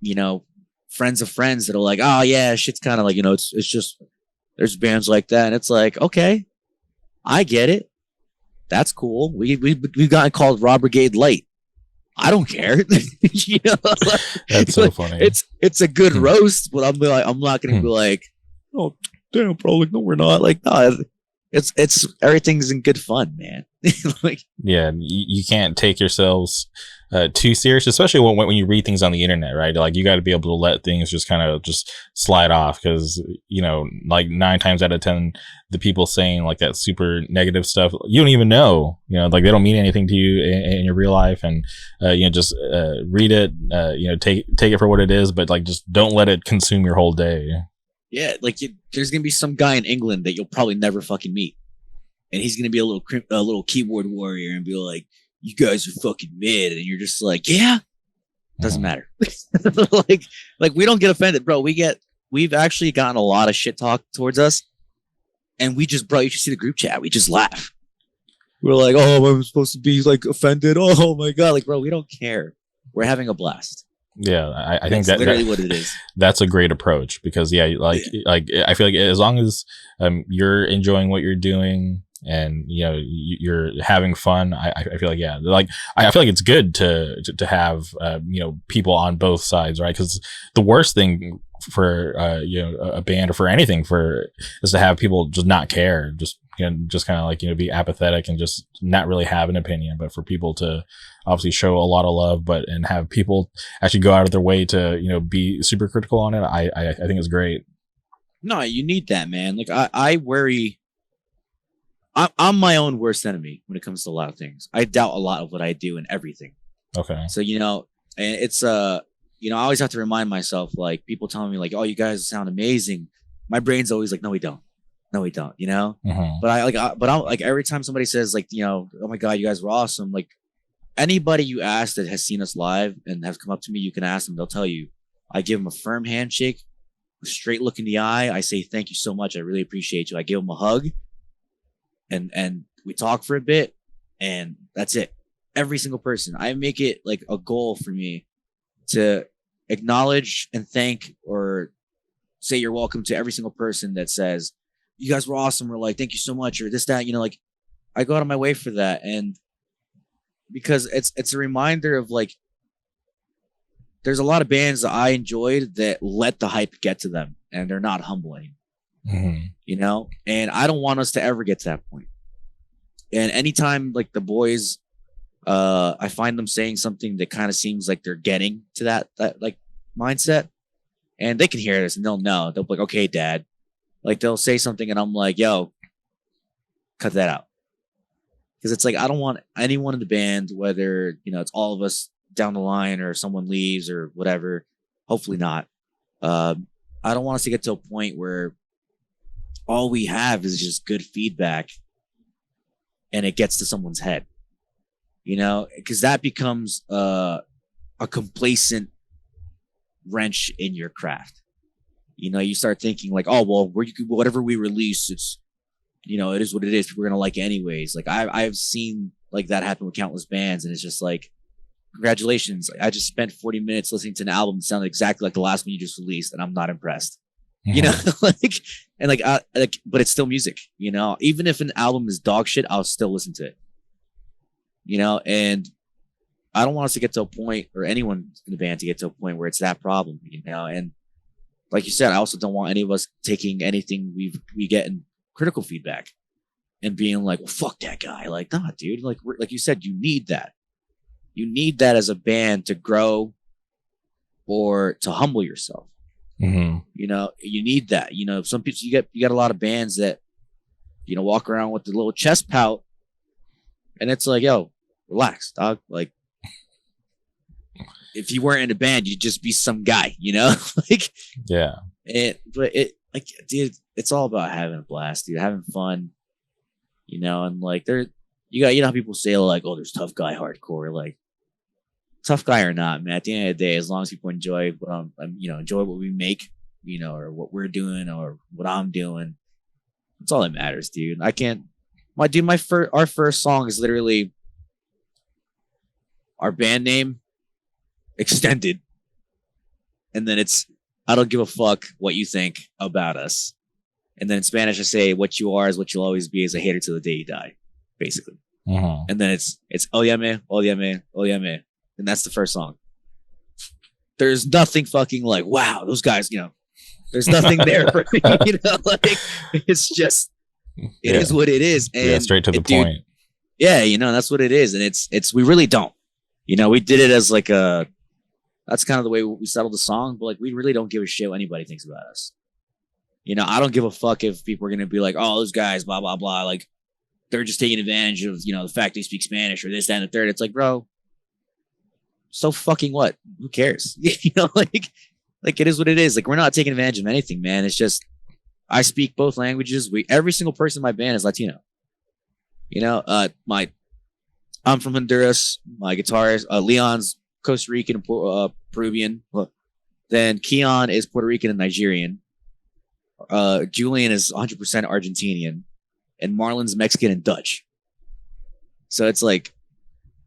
you know, friends of friends that are like, oh yeah, shit's kind of like, you know, it's just there's bands like that, and it's like, okay, I get it. That's cool. We've gotten called Raw Brigade Light. I don't care. You know, that's so funny. It's a good roast, but I'm not gonna be like, oh damn, bro, like no, we're not. Like no, it's everything's in good fun, man. Like yeah, you can't take yourselves too serious, especially when you read things on the internet, right? Like you got to be able to let things just kind of just slide off, because you know, like 9 times out of 10, the people saying like that super negative stuff, you don't even know, you know, like they don't mean anything to you in your real life, and you know, just read it, you know, take it for what it is, but like just don't let it consume your whole day. Yeah, like there's gonna be some guy in England that you'll probably never fucking meet, and he's gonna be a little keyboard warrior and be like, you guys are fucking mid, and you're just like, yeah, doesn't matter. like we don't get offended, bro. We've actually gotten a lot of shit talk towards us, and we just, bro, you should see the group chat. We just laugh. We're like, oh, I'm supposed to be like offended. Oh my god, like, bro, we don't care. We're having a blast. Yeah, I think that's literally what it is. That's a great approach, because yeah, like I feel like as long as you're enjoying what you're doing, and you know you're having fun, I feel like yeah, like I feel like it's good to have you know, people on both sides, right? Because the worst thing for you know, a band or for anything is to have people just not care, just kind of like, you know, be apathetic and just not really have an opinion. But for people to obviously show a lot of love, and have people actually go out of their way to, you know, be super critical on it, I think it's great. No, you need that, man. Like I worry. I'm my own worst enemy when it comes to a lot of things. I doubt a lot of what I do and everything. Okay. So, you know, and it's you know, I always have to remind myself, like people telling me like, oh, you guys sound amazing. My brain's always like, no, we don't. No, we don't, you know? Mm-hmm. But I'm like, every time somebody says like, you know, oh my God, you guys were awesome. Like anybody you ask that has seen us live and have come up to me, you can ask them. They'll tell you, I give them a firm handshake, a straight look in the eye. I say, thank you so much. I really appreciate you. I give them a hug and we talk for a bit, and that's it. Every single person. I make it like a goal for me to acknowledge and thank or say you're welcome to every single person that says, you guys were awesome, or like, thank you so much, or this, that, you know, like I go out of my way for that. And because it's a reminder of like, there's a lot of bands that I enjoyed that let the hype get to them and they're not humbling, you know? And I don't want us to ever get to that point. And anytime like the boys, I find them saying something that kind of seems like they're getting to that like mindset, and they can hear this and they'll know. They'll be like, okay, dad. Like they'll say something and I'm like, yo, cut that out. Because it's like, I don't want anyone in the band, whether, you know, it's all of us down the line or someone leaves or whatever. Hopefully not. I don't want us to get to a point where all we have is just good feedback and it gets to someone's head, you know, because that becomes a complacent wrench in your craft. You know, you start thinking like, oh, well, whatever we release, it's, you know, it is what it is. People are going to like it anyways. Like I've seen like that happen with countless bands, and it's just like, congratulations. I just spent 40 minutes listening to an album that sounded exactly like the last one you just released, and I'm not impressed. Mm-hmm. You know, but it's still music, you know, even if an album is dog shit, I'll still listen to it, you know, and I don't want us to get to a point, or anyone in the band to get to a point where it's that problem, you know, and like you said, I also don't want any of us taking anything we get in critical feedback and being like, well, fuck that guy. Like, nah, dude, like you said, you need that. You need that as a band to grow or to humble yourself. Mm-hmm. You know, you need that. You know, some people, you got a lot of bands that, you know, walk around with the little chest pout, and it's like, yo, relax, dog. Like, if you weren't in a band, you'd just be some guy, you know? Like, yeah. But dude, it's all about having a blast, dude, having fun, you know, and like you know how people say like, oh, there's tough guy hardcore, like tough guy or not, man, at the end of the day, as long as people enjoy you know, enjoy what we make, you know, or what we're doing or what I'm doing, that's all that matters, dude. Our first song is literally our band name extended, and then it's I don't give a fuck what you think about us. And then in Spanish, I say, what you are is what you'll always be, as a hater till the day you die, basically. Uh-huh. And then it's Ódiame, Ódiame, Ódiame. And that's the first song. There's nothing fucking like, wow, those guys, you know, there's nothing there for me, you know, like, it's just, it is what it is. And straight to the point. Yeah, you know, that's what it is. And it's, we really don't, you know, we did it as like that's kind of the way we settled the song, but like, we really don't give a shit what anybody thinks about us. You know, I don't give a fuck if people are going to be like, oh, those guys, blah, blah, blah. Like, they're just taking advantage of, you know, the fact they speak Spanish or this, that, and the third. It's like, bro, so fucking what? Who cares? You know, like it is what it is. Like, we're not taking advantage of anything, man. It's just, I speak both languages. Every single person in my band is Latino. You know, I'm from Honduras. My guitarist, Leon's Costa Rican and Peruvian. Then Keon is Puerto Rican and Nigerian. Julian is 100% Argentinian, and Marlon's Mexican and Dutch. So it's like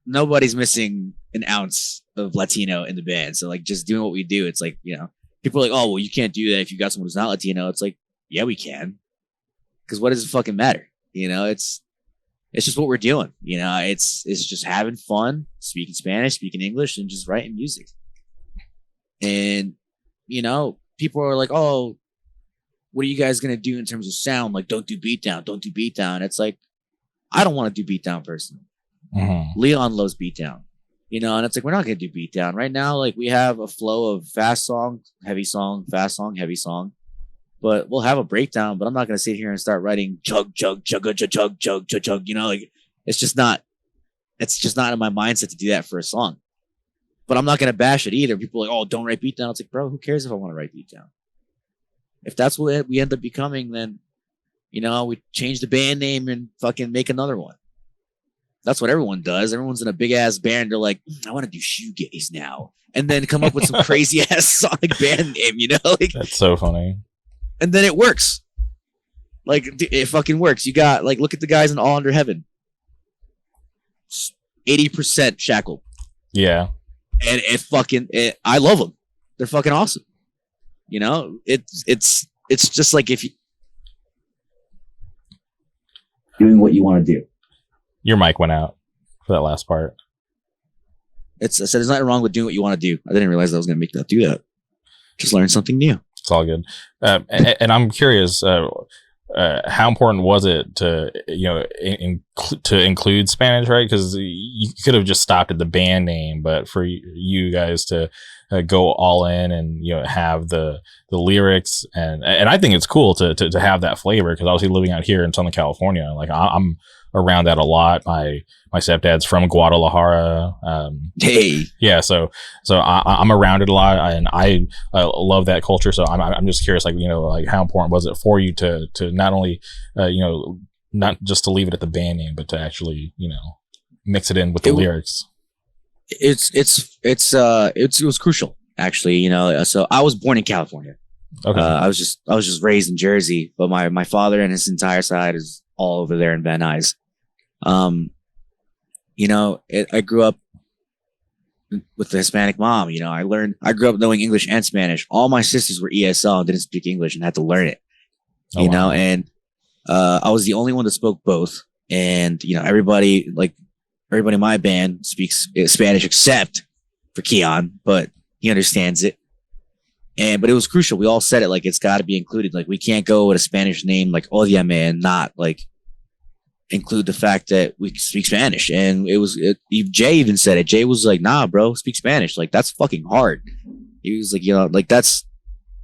nobody's missing an ounce of Latino in the band. So like, just doing what we do, it's like, you know, people are like, oh, well, you can't do that if you got someone who's not Latino. It's like, yeah, we can. Because what does it fucking matter? You know, it's just what we're doing. You know, it's just having fun, speaking Spanish, speaking English, and just writing music. And, you know, people are like, oh, what are you guys going to do in terms of sound? Like, don't do beatdown. It's like, I don't want to do beatdown personally. Mm-hmm. Leon loves beatdown, you know, and it's like, we're not going to do beatdown right now. Like, we have a flow of fast song, heavy song, fast song, heavy song, but we'll have a breakdown, but I'm not going to sit here and start writing chug, chug, chug, chug, chug, chug, chug, chug, you know, like, it's just not in my mindset to do that for a song, but I'm not going to bash it either. People are like, oh, don't write beatdown. It's like, bro, who cares if I want to write beatdown? If that's what we end up becoming, then, you know, we change the band name and fucking make another one. That's what everyone does. Everyone's in a big ass band. They're like, I want to do shoegaze now, and then come up with some crazy ass Sonic band name. You know, like, that's so funny. And then it works. Like, it fucking works. You got, like, look at the guys in All Under Heaven. 80% shackled. Yeah. And I love them. They're fucking awesome. You know, it's just like, if you doing what you want to do. Your mic went out for that last part. I said there's nothing wrong with doing what you want to do. I didn't realize I was going to make that do that. Just learn something new. It's all good. And I'm curious, how important was it to to include Spanish, right? Because you could have just stopped at the band name, but for you guys to go all in and have the lyrics, and I think it's cool to have that flavor, because obviously living out here in Southern California, like I'm around that a lot. My stepdad's from Guadalajara. Yeah, so I'm around it a lot, and I love that culture. So I'm just curious, like like how important was it for you to not only not just to leave it at the band name, but to actually mix it in with the lyrics. It was crucial, actually. So I was born in California. Okay. I was just raised in Jersey, but my father and his entire side is all over there in Van Nuys. I grew up with the Hispanic mom. I grew up knowing English and Spanish. All my sisters were ESL and didn't speak English and had to learn it. Wow. And I was the only one that spoke both. And everybody in my band speaks Spanish except for Keon, but he understands it. But it was crucial. We all said it, like, it's got to be included. Like, we can't go with a Spanish name like Ódiame and not include the fact that we speak Spanish. And Jay even said it. Jay was like, nah, bro, speak Spanish. Like, that's fucking hard. He was like, he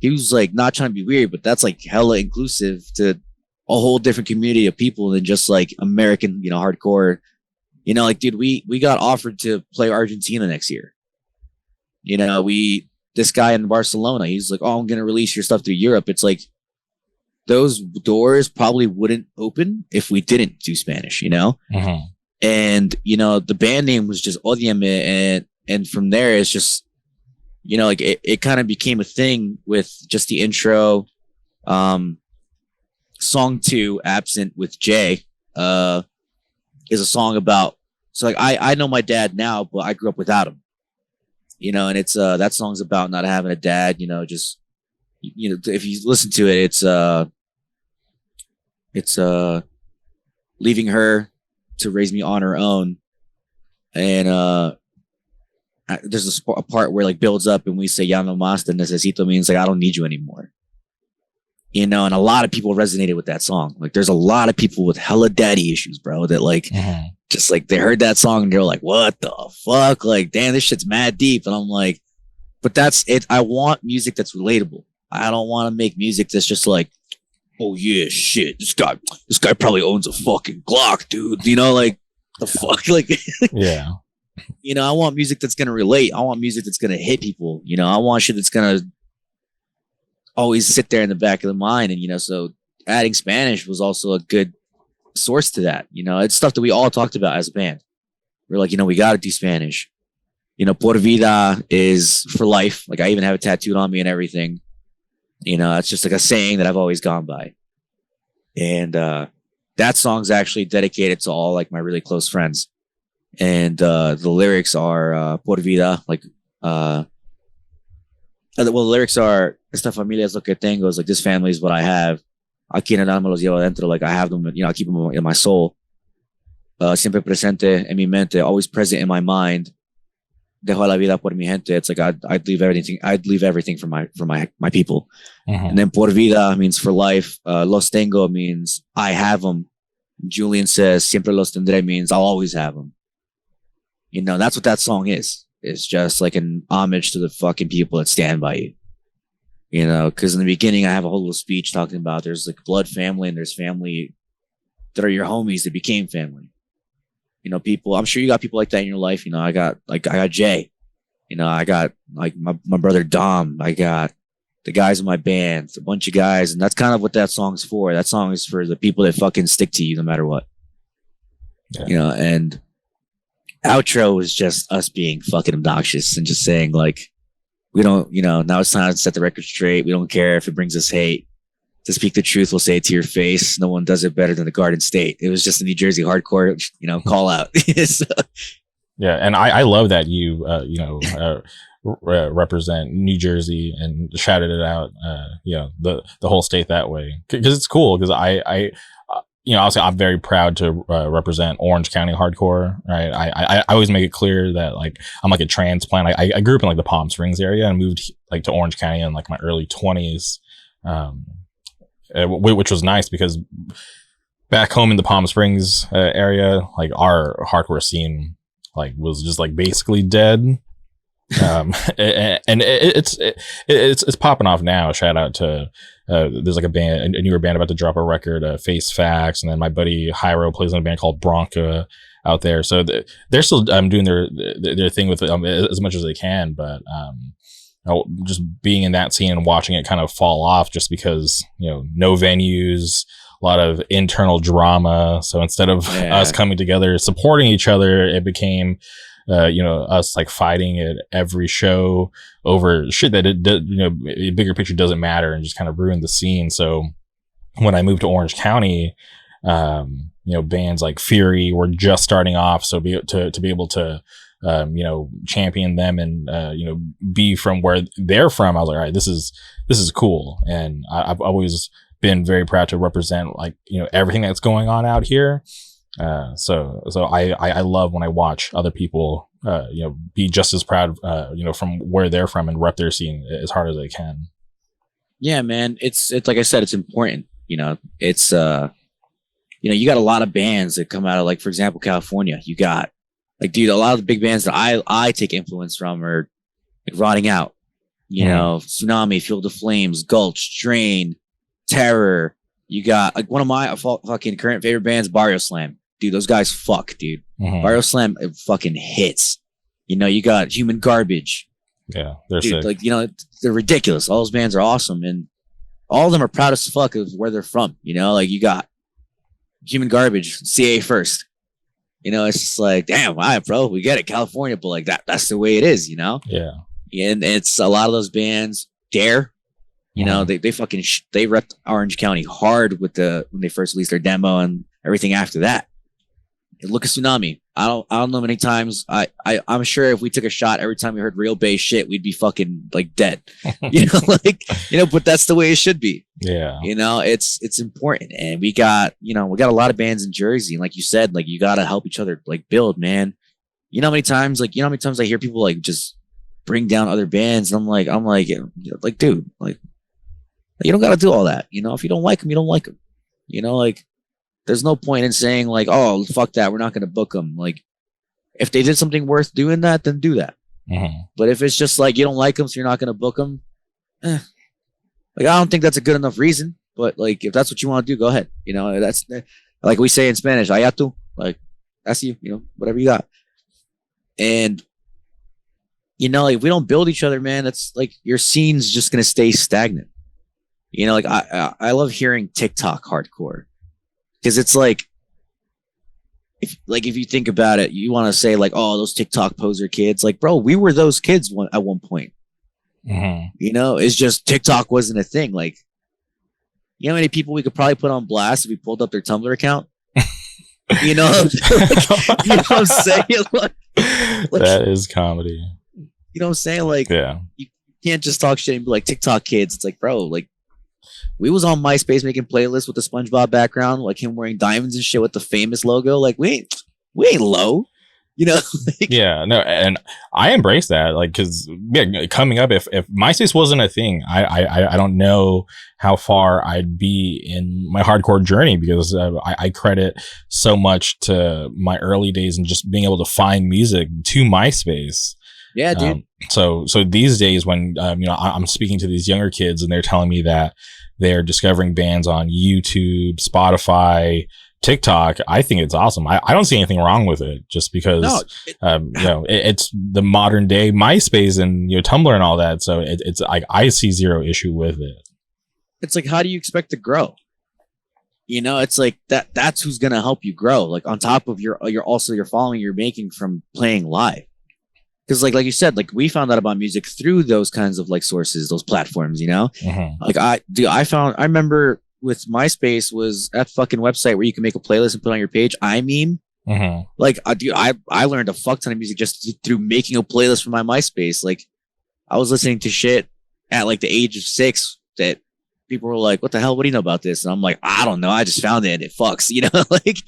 was like, not trying to be weird, but that's like hella inclusive to a whole different community of people than just like American, hardcore. Dude, we got offered to play Argentina next year. This guy in Barcelona, he's like, oh, I'm going to release your stuff through Europe. It's like, those doors probably wouldn't open if we didn't do Spanish, Mm-hmm. And, the band name was just Ódiame. And from there, it's just, it kind of became a thing with just the intro. Song 2, Absent with Jay, is a song about, so like, I know my dad now, but I grew up without him, and it's, that song's about not having a dad, just, if you listen to it, it's leaving her to raise me on her own. And, there's a part where like builds up and we say, ya no más te necesito, means like, I don't need you anymore. And a lot of people resonated with that song. Like, there's a lot of people with hella daddy issues, bro, that like, mm-hmm. just like they heard that song and they're like, what the fuck? Like, damn, this shit's mad deep. And I'm like, but that's it. I want music that's relatable. I don't want to make music that's just like, oh yeah, shit, this guy probably owns a fucking Glock, dude. Like, the fuck? Like, yeah. I want music that's going to relate. I want music that's going to hit people. I want shit that's going to always sit there in the back of the mind. And, so adding Spanish was also a good source to that. It's stuff that we all talked about as a band. We're like, we got to do Spanish. Por vida is for life. Like, I even have it tattooed on me and everything. It's just like a saying that I've always gone by. And that song's actually dedicated to all like my really close friends. And the lyrics are Por vida, like the lyrics are Esta familia es lo que tengo, is like, this family is what I have. Aquí en el alma los llevo adentro, like I have them, I keep them in my soul. Siempre presente en mi mente, always present in my mind. Dejo la vida por mi gente. It's like I'd leave everything for my people. Mm-hmm. And then por vida means for life. Los tengo means I have them. Julian says siempre los tendré means I'll always have them. That's what that song is. It's just like an homage to the fucking people that stand by you. Because in the beginning I have a whole little speech talking about there's like blood family and there's family that are your homies that became family. People, I'm sure you got people like that in your life. I got Jay, I got like my brother Dom. I got the guys in my band, a bunch of guys. And that's kind of what that song's for. That song is for the people that fucking stick to you no matter what. Yeah. And outro is just us being fucking obnoxious and just saying like, we don't, now it's time to set the record straight. We don't care if it brings us hate. To speak the truth, we'll say it to your face. No one does it better than the Garden State. It was just a New Jersey hardcore, call out. So. Yeah, and I love that you represent New Jersey and shouted it out. The whole state that way, because it's cool. Because I obviously I'm very proud to represent Orange County hardcore. Right, I always make it clear that like I'm like a transplant. I grew up in like the Palm Springs area and moved like to Orange County in like my early 20s. which was nice because back home in the Palm Springs area, like our hardcore scene like was just like basically dead. And it's popping off now. Shout out to there's like a newer band about to drop a record, Face Facts, and then my buddy Hyro plays in a band called Bronca out there. So they're still doing their thing with it as much as they can, but just being in that scene and watching it kind of fall off just because no venues, a lot of internal drama. So instead of us coming together supporting each other, it became us like fighting at every show over shit that bigger picture doesn't matter, and just kind of ruined the scene. So when I moved to Orange County, bands like Fury were just starting off. So to be able to, champion them and, be from where they're from, I was like, all right, this is cool. And I've always been very proud to represent everything that's going on out here. So I love when I watch other people, be just as proud, from where they're from and rep their scene as hard as they can. Yeah, man. It's like I said, it's important. It's, you got a lot of bands that come out of, like, for example, California. You got, like, dude, a lot of the big bands that I take influence from are like Rotting Out, Tsunami, Fuel the Flames, Gulch, Drain, Terror. You got like one of my fucking current favorite bands, Barrio Slam. Dude, those guys fuck, dude. Barrio Slam, it fucking hits. You got Human Garbage. Yeah, they're dude, sick. Like, they're ridiculous. All those bands are awesome, and all of them are proud as fuck of where they're from. Like, you got Human Garbage, CA first. It's just like, damn, all right, bro, we get it, California, but like that's the way it is, Yeah. And it's a lot of those bands. Dare, they fucking they repped Orange County hard when they first released their demo and everything after that. And look at Tsunami. I don't know how many times I'm sure if we took a shot every time we heard real bass shit, we'd be fucking like dead. But that's the way it should be. Yeah. It's important. And we got a lot of bands in Jersey, and like you said, like, you gotta help each other like build, man. How many times I hear people like just bring down other bands, and I'm like, dude, like, you don't gotta do all that. If you don't like them, you don't like them. Like, there's no point in saying like, oh, fuck that, we're not going to book them. Like, if they did something worth doing that, then do that. But if it's just like you don't like them, so you're not going to book them, like, I don't think that's a good enough reason. But like, if that's what you want to do, go ahead. That's like we say in Spanish, "Ayatu," like, that's you. Whatever you got. And like, if we don't build each other, man, it's like your scene's just going to stay stagnant. Like, I love hearing TikTok hardcore. Because it's like, if you think about it, you want to say like, oh, those TikTok poser kids. Like, bro, we were those kids at one point. It's just TikTok wasn't a thing. Like, how many people we could probably put on blast if we pulled up their Tumblr account? You know what I'm saying? Like, that is comedy. You know what I'm saying? Like, you can't just talk shit and be like TikTok kids. It's like, bro, like, we was on MySpace making playlists with the SpongeBob background, like him wearing diamonds and shit with the famous logo. Like, we ain't low, Like, yeah, no, and I embrace that. Like, because coming up, if MySpace wasn't a thing, I don't know how far I'd be in my hardcore journey, because I credit so much to my early days and just being able to find music to MySpace. Yeah, dude. So these days when I'm speaking to these younger kids and they're telling me that they're discovering bands on YouTube, Spotify, TikTok, I think it's awesome. I don't see anything wrong with it, just because it's the modern day MySpace and Tumblr and all that. So it's like, I see zero issue with it. It's like, how do you expect to grow? It's like that's who's gonna help you grow. Like, on top of your following you're making from playing live. Because like you said, like, we found out about music through those kinds of like sources, those platforms, Like, I remember with MySpace was that fucking website where you can make a playlist and put on your page. Like, I learned a fuck ton of music just through making a playlist for my MySpace. Like, I was listening to shit at like the age of 6 that people were like, what the hell? What do you know about this? And I'm like, I don't know. I just found it and it fucks, like.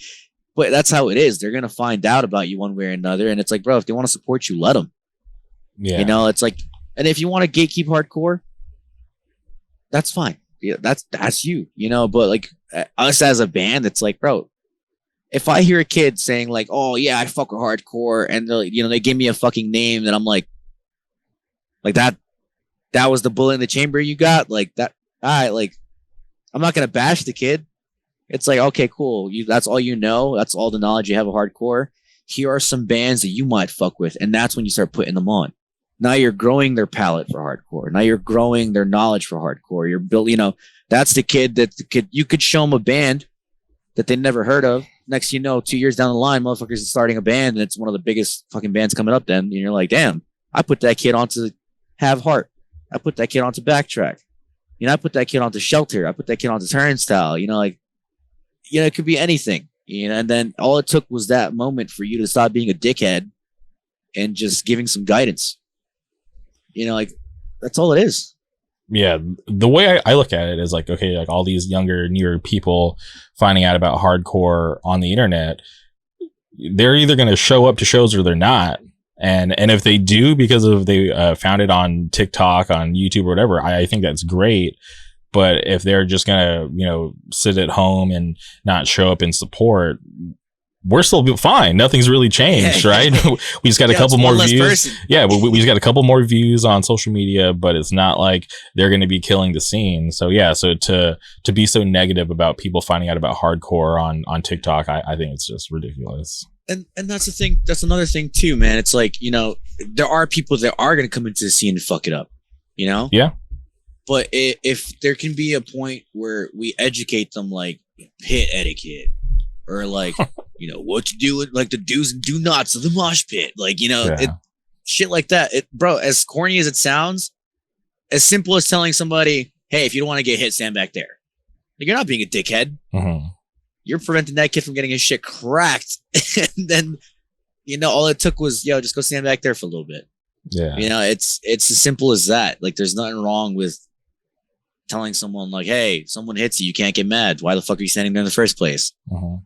But that's how it is. They're going to find out about you one way or another. And it's like, bro, if they want to support you, let them. Yeah. It's like, and if you want to gatekeep hardcore, that's fine. yeah, that's you, you know. But like us as a band, it's like, bro, if I hear a kid saying like, "Oh yeah, I fuck with hardcore," and you know they give me a fucking name, and I'm like that was the bullet in the chamber you got, like that. All right, like I'm not gonna bash the kid. It's like, okay, cool. That's all you know. That's all the knowledge you have of hardcore. Here are some bands that you might fuck with, and that's when you start putting them on. Now you're growing their palate for hardcore. Now you're growing their knowledge for hardcore. You're building, you know, that's the kid you could show them a band that they never heard of. Next, you know, 2 years down the line, motherfuckers is starting a band, and it's one of the biggest fucking bands coming up. Then and you're like, damn, I put that kid onto Have Heart. I put that kid onto Backtrack. You know, I put that kid onto Shelter. I put that kid onto Turnstile. You know, like, you know, it could be anything. You know, and then all it took was that moment for you to stop being a dickhead and just giving some guidance. You know, like that's all it is. Yeah, the way I look at it is like, okay, like all these younger, newer people finding out about hardcore on the internet, they're either going to show up to shows or they're not. And if they do because of they found it on TikTok, on YouTube or whatever, I think that's great. But if they're just going to, you know, sit at home and not show up and support, we're still fine. Nothing's really changed, right? We just got a couple more views. Person. Yeah, we just got a couple more views on social media, but it's not like they're going to be killing the scene. So yeah, so to be so negative about people finding out about hardcore on TikTok, I think it's just ridiculous. And that's the thing. That's another thing too, man. It's like, you know, there are people that are going to come into the scene and fuck it up, you know? Yeah. But if there can be a point where we educate them, like pit etiquette, or like, you know, what to do with like the do's and do nots of the mosh pit, like, you know, shit like that. Bro, as corny as it sounds, as simple as telling somebody, hey, if you don't want to get hit, stand back there. Like, you're not being a dickhead. Mm-hmm. You're preventing that kid from getting his shit cracked. And then, you know, all it took was, yo, just go stand back there for a little bit. Yeah. You know, it's as simple as that. Like, there's nothing wrong with telling someone like, hey, someone hits you, you can't get mad. Why the fuck are you standing there in the first place? Mm-hmm.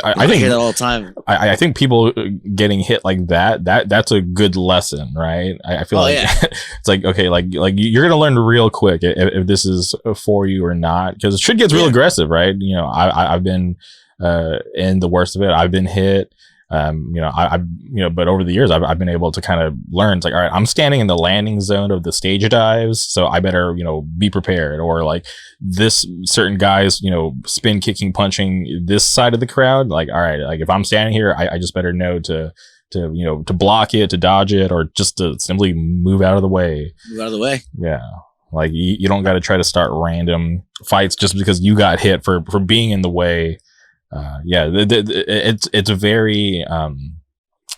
I think hear that all the time. I think people getting hit like that's a good lesson, right? I feel it's like, okay, like you're gonna learn real quick if this is for you or not, because shit gets real aggressive, right? You know, I've been in the worst of it. I've been hit. You know, but over the years, I've been able to kind of learn. It's like, all right, I'm standing in the landing zone of the stage dives, so I better, you know, be prepared. Or like this certain guys, you know, spin kicking, punching this side of the crowd. Like, all right, like if I'm standing here, I just better know to you know, to block it, to dodge it, or just to simply move out of the way. Move out of the way. Yeah. Like you don't got to try to start random fights just because you got hit for being in the way. It's very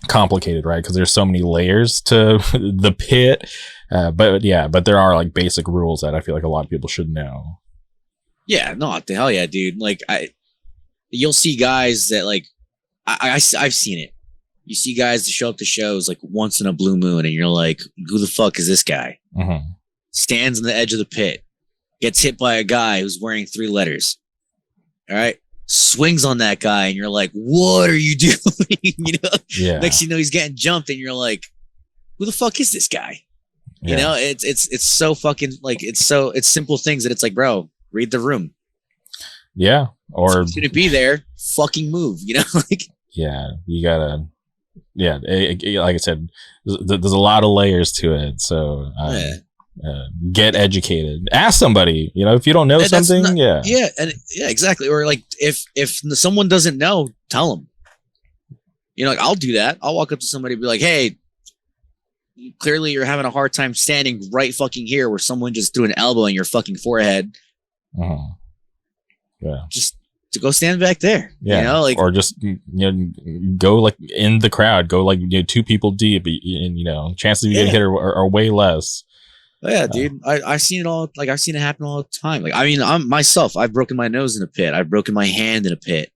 complicated, right? Because there's so many layers to the pit, but there are like basic rules that I feel like a lot of people should know. Yeah, no, what the hell yeah, dude. Like you'll see guys that like I've seen it. You see guys that show up to shows like once in a blue moon, and you're like, who the fuck is this guy? Mm-hmm. Stands on the edge of the pit, gets hit by a guy who's wearing 3 letters. All right. Swings on that guy, and you're like, what are you doing? You know, next thing you know, he's getting jumped, and you're like, who the fuck is this guy? You know, it's so fucking like, it's simple things that it's like, bro, read the room. Yeah. Or it's gonna be there, fucking move, you know? Like, yeah, you gotta, like I said, there's a lot of layers to it. So get educated, ask somebody, you know, if you don't know something. Exactly. Or like if someone doesn't know, tell them, you know, like I'll do that. I'll walk up to somebody and be like, hey, clearly you're having a hard time standing right fucking here where someone just threw an elbow in your fucking forehead. Just to go stand back there, you know, like, or just, you know, go like in the crowd, go like, you know, 2 people deep, and you know, chances of you getting hit are way less. Oh, yeah, dude. I've seen it all. Like, I've seen it happen all the time. Like, I mean, I've broken my nose in a pit. I've broken my hand in a pit.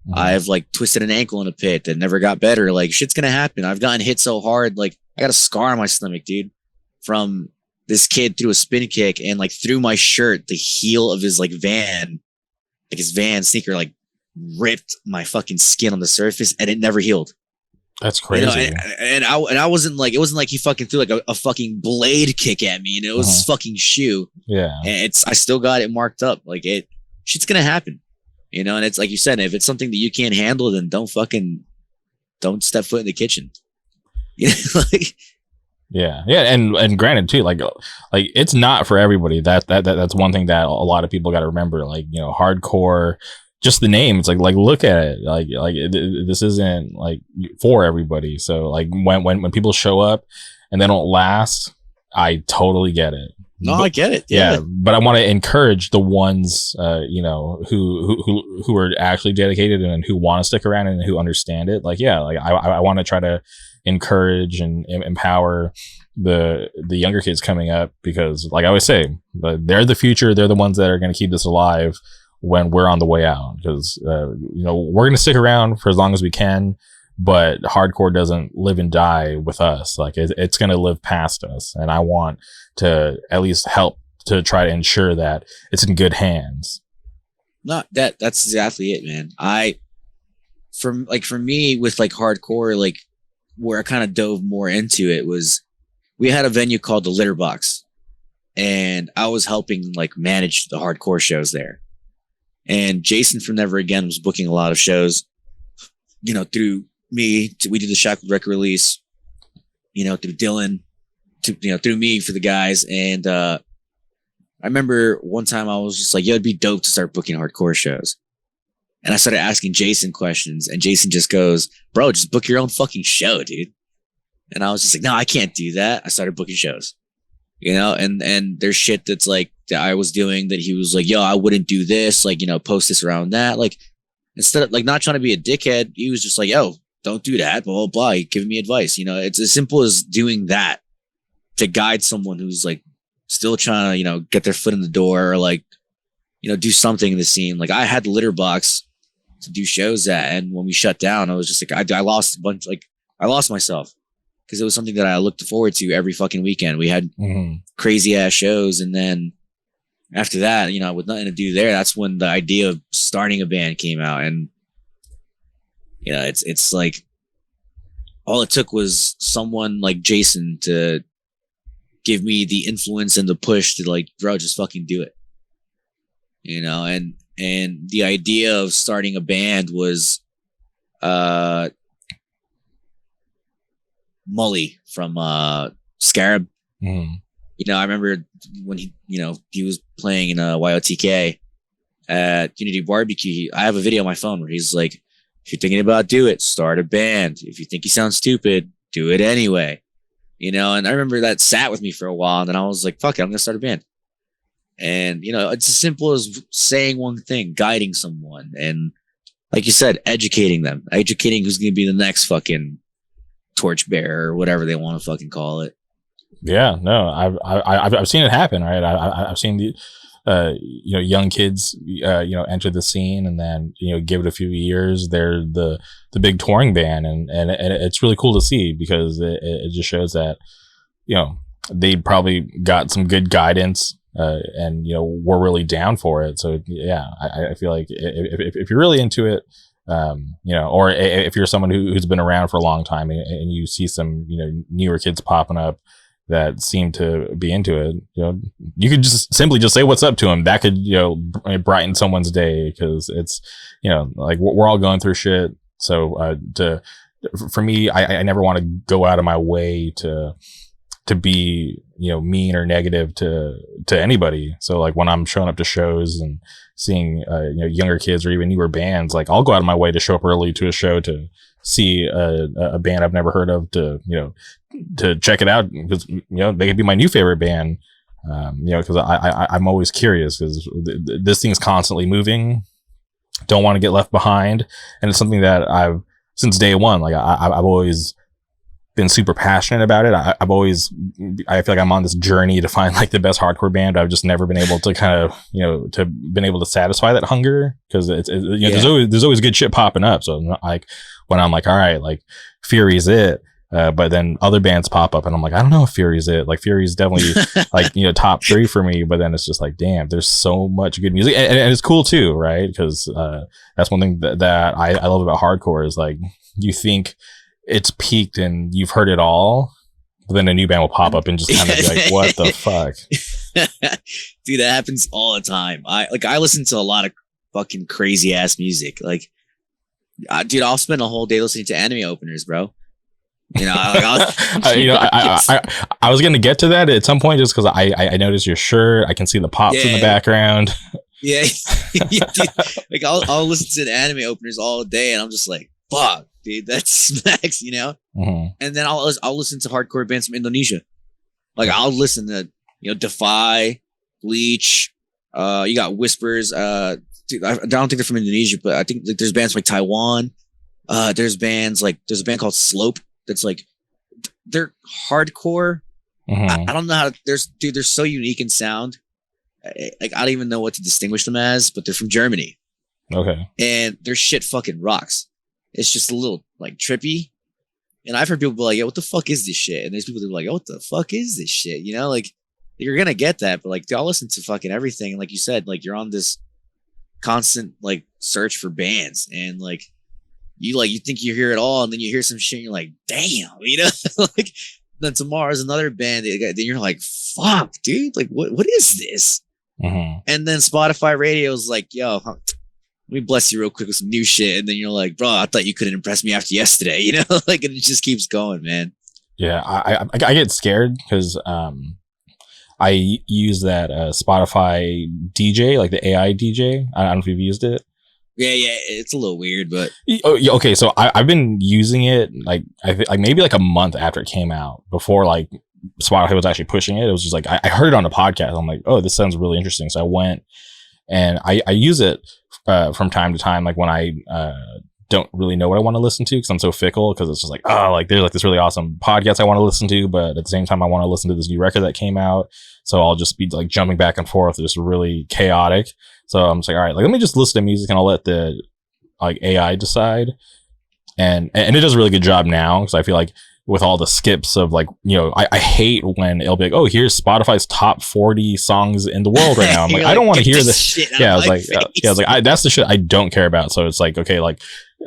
Mm-hmm. I've like twisted an ankle in a pit that never got better. Like, shit's gonna happen. I've gotten hit so hard. Like, I got a scar on my stomach, dude, from this kid threw a spin kick and like through my shirt, the heel of his like van, like his van sneaker, like ripped my fucking skin on the surface, and it never healed. That's crazy. You know, and I wasn't like, it wasn't like he fucking threw like a fucking blade kick at me, and it was his fucking shoe. Yeah. And I still got it marked up. Like shit's gonna happen. You know, and it's like you said, if it's something that you can't handle, then don't step foot in the kitchen. You know, like. Yeah, and granted too, like it's not for everybody. That's one thing that a lot of people got to remember. Like, you know, hardcore, just the name. It's like look at it. Like this isn't like for everybody. So like when people show up and they don't last, I totally get it. No, I get it. Yeah. But I want to encourage the ones, you know, who are actually dedicated and who want to stick around and who understand it. Like, yeah, like I want to try to encourage and empower the younger kids coming up, because like I always say, they're the future. They're the ones that are going to keep this alive when we're on the way out, because, you know, we're going to stick around for as long as we can. But hardcore doesn't live and die with us. Like it's going to live past us. And I want to at least help to try to ensure that it's in good hands. No, that's exactly it, man. For me with like hardcore, like where I kind of dove more into it was, we had a venue called the Litter Box, and I was helping like manage the hardcore shows there. And Jason from Never Again was booking a lot of shows, you know, through me. We did the Shackled record release, you know, through Dylan, through me for the guys. And I remember one time I was just like, yo, it'd be dope to start booking hardcore shows. And I started asking Jason questions, and Jason just goes, bro, just book your own fucking show, dude. And I was just like, no, I can't do that. I started booking shows, you know, and there's shit that's like that I was doing that he was like, yo, I wouldn't do this. Like, you know, post this around that. Like, instead of like not trying to be a dickhead, he was just like, yo, don't do that, blah, blah, blah. Giving me advice. You know, it's as simple as doing that to guide someone who's like still trying to, you know, get their foot in the door, or like, you know, do something in the scene. Like I had the Litter Box to do shows at, and when we shut down, I was just like, I lost a bunch, like I lost myself, because it was something that I looked forward to every fucking weekend. We had crazy ass shows. And then after that, you know, with nothing to do there, that's when the idea of starting a band came out. And, you know, it's like all it took was someone like Jason to give me the influence and the push to like, bro, just fucking do it. You know, and the idea of starting a band was Mully from Scarab. You know, I remember when he was playing in YOTK at Unity Barbecue. I have a video on my phone where he's like, if you're thinking about do it, start a band. If you think you sound stupid, do it anyway. You know, and I remember that sat with me for a while, and then I was like, fuck it, I'm gonna start a band. And, you know, it's as simple as saying one thing, guiding someone, and like you said, educating who's going to be the next fucking torchbearer or whatever they want to fucking call it. Yeah, no, I've seen it happen, right? I've seen the, you know, young kids, you know, enter the scene, and then, you know, give it a few years, they're the big touring band, and it's really cool to see, because it just shows that, you know, they probably got some good guidance. And, you know, we're really down for it. So yeah, I feel like if you're really into it, you know, or if you're someone who's been around for a long time, and you see some, you know, newer kids popping up that seem to be into it, you know, you could just simply just say what's up to them. That could, you know, brighten someone's day, because it's, you know, like we're all going through shit. So for me, I never want to go out of my way to be, you know, mean or negative to anybody. So like when I'm showing up to shows and seeing, you know, younger kids or even newer bands, like I'll go out of my way to show up early to a show to see a band I've never heard of, to, you know, to check it out, because, you know, they could be my new favorite band. You know, because I'm always curious, because this thing's constantly moving. Don't want to get left behind. And it's something that I've, since day one, like I've always been super passionate about it. I feel like I'm on this journey to find like the best hardcore band. I've just never been able to kind of, you know, to been able to satisfy that hunger, because it's you know, there's always good shit popping up. So like when I'm like, all right, like Fury's it. But then other bands pop up, and I'm like, I don't know if Fury's it. Like Fury's definitely like, you know, top 3 for me. But then it's just like, damn, there's so much good music, and it's cool too, right? Because that's one thing that I love about hardcore is like, you think it's peaked and you've heard it all, but then a new band will pop up and just kind of be like, what the fuck? Dude, that happens all the time. I listen to a lot of fucking crazy ass music. Like, dude, I'll spend a whole day listening to anime openers, bro. You know, I was gonna get to that at some point just because I noticed your shirt. I can see the pops in the background. Yeah, yeah, dude. Like I'll listen to the anime openers all day, and I'm just like, fuck, dude, that smacks, you know. Mm-hmm. And then I'll listen to hardcore bands from Indonesia. Like I'll listen to Defy, Bleach. You got Whispers. Dude, I don't think they're from Indonesia, but I think like, there's bands like Taiwan. There's bands like there's a band called Slope that's like they're hardcore. Mm-hmm. I don't know how they're so unique in sound. Like I don't even know what to distinguish them as, but they're from Germany. Okay. And their shit fucking rocks. It's just a little like trippy. And I've heard people be like, "Yo, what the fuck is this shit?" And there's people that are like, "Oh, what the fuck is this shit?" You know, like you're gonna get that, but like y'all listen to fucking everything. And like you said, like you're on this constant like search for bands, and like you think you hear it all, and then you hear some shit, and you're like, "Damn," you know, like. Then tomorrow's another band. Then you're like, "Fuck, dude! Like, what is this?" Mm-hmm. And then Spotify Radio is like, "Yo, let me bless you real quick with some new shit." And then you're like, "Bro, I thought you couldn't impress me after yesterday," you know? Like, and it just keeps going, man. Yeah, I get scared because I use that Spotify DJ, like the AI DJ. I don't know if you've used it. Yeah, it's a little weird, but okay. So I've been using it like maybe like a month after it came out, before like Spotify was actually pushing it. It was just like I heard it on a podcast. I'm like, oh, this sounds really interesting. So I went and I use it from time to time, like when I don't really know what I want to listen to because I'm so fickle. Because it's just like, oh, like there's like this really awesome podcast I want to listen to, but at the same time I want to listen to this new record that came out. So I'll just be like jumping back and forth, just really chaotic. So I'm just like, all right, like let me just listen to music and I'll let the like AI decide. And it does a really good job now because I feel like with all the skips of like, you know, I hate when it'll be like, oh, here's Spotify's top 40 songs in the world right now. I'm like, I don't want to hear this. Yeah, I was like, that's the shit I don't care about. So it's like, okay, like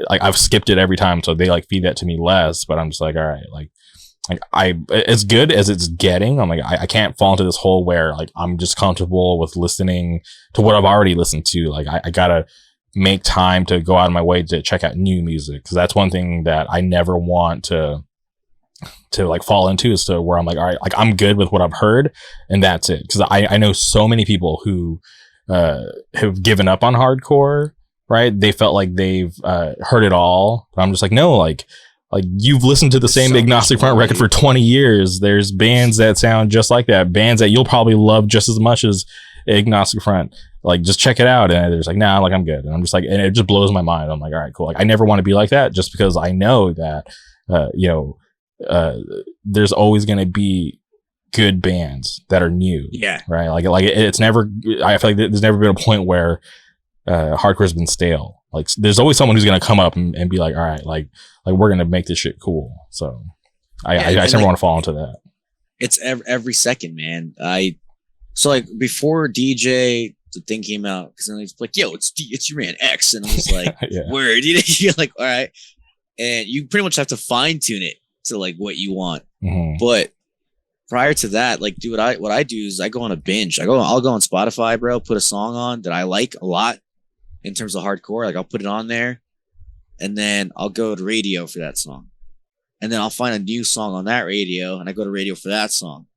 I've skipped it every time, so they like feed that to me less. But I'm just like, all right, like as good as it's getting, I'm like, I can't fall into this hole where like I'm just comfortable with listening to what I've already listened to. Like I gotta make time to go out of my way to check out new music, because that's one thing that I never want to like fall into, is to where I'm like, all right, like I'm good with what I've heard and that's it. Because I know so many people who have given up on hardcore, right? They felt like they've heard it all, but I'm just like, no, like you've listened to the same Agnostic Front record for 20 years. There's bands that sound just like that, bands that you'll probably love just as much as Agnostic Front. Like, just check it out. And there's like, nah, like I'm good. And I'm just like, and it just blows my mind. I'm like, all right, cool. Like I never want to be like that, just because I know that there's always going to be good bands that are new. Yeah. Right. Like it's never, I feel like there's never been a point where hardcore's been stale. Like there's always someone who's going to come up and be like, all right, like we're going to make this shit cool. So I just never want to fall into that. It's every second, man. So like before DJ, the thing came out, because then it's like, yo, it's your man X. And I was like, yeah. Word. You're like, all right. And you pretty much have to fine tune it to like what you want. Mm-hmm. But prior to that, like, dude, what I do is I go on a binge. I'll go on Spotify, bro, put a song on that I like a lot in terms of hardcore. Like I'll put it on there, and then I'll go to radio for that song. And then I'll find a new song on that radio, and I go to radio for that song.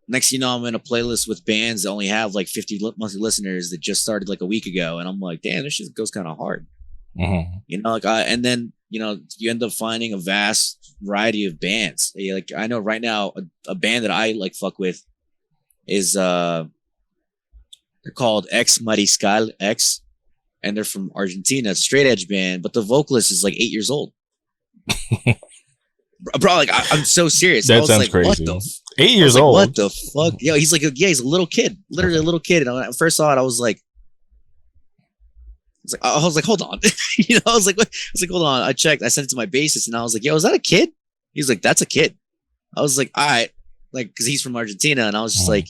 Next thing you know, I'm in a playlist with bands that only have like 50 monthly listeners that just started like a week ago. And I'm like, damn, this shit goes kind of hard. Mm-hmm. You know, like and then, you know, you end up finding a vast variety of bands. Like I know right now a band that I like fuck with is they're called Ex Mariscal X, and they're from Argentina. It's a straight edge band, but the vocalist is like 8 years old. Bro, like I'm so serious. That sounds like, crazy. What 8 years old. What the fuck? Yo, he's like, he's a little kid, literally a little kid. And when I first saw it, I was like, hold on. You know, I was like, hold on. I checked. I sent it to my bassist, and I was like, yo, is that a kid? He was like, that's a kid. I was like, all right, like, because he's from Argentina, and I was just like,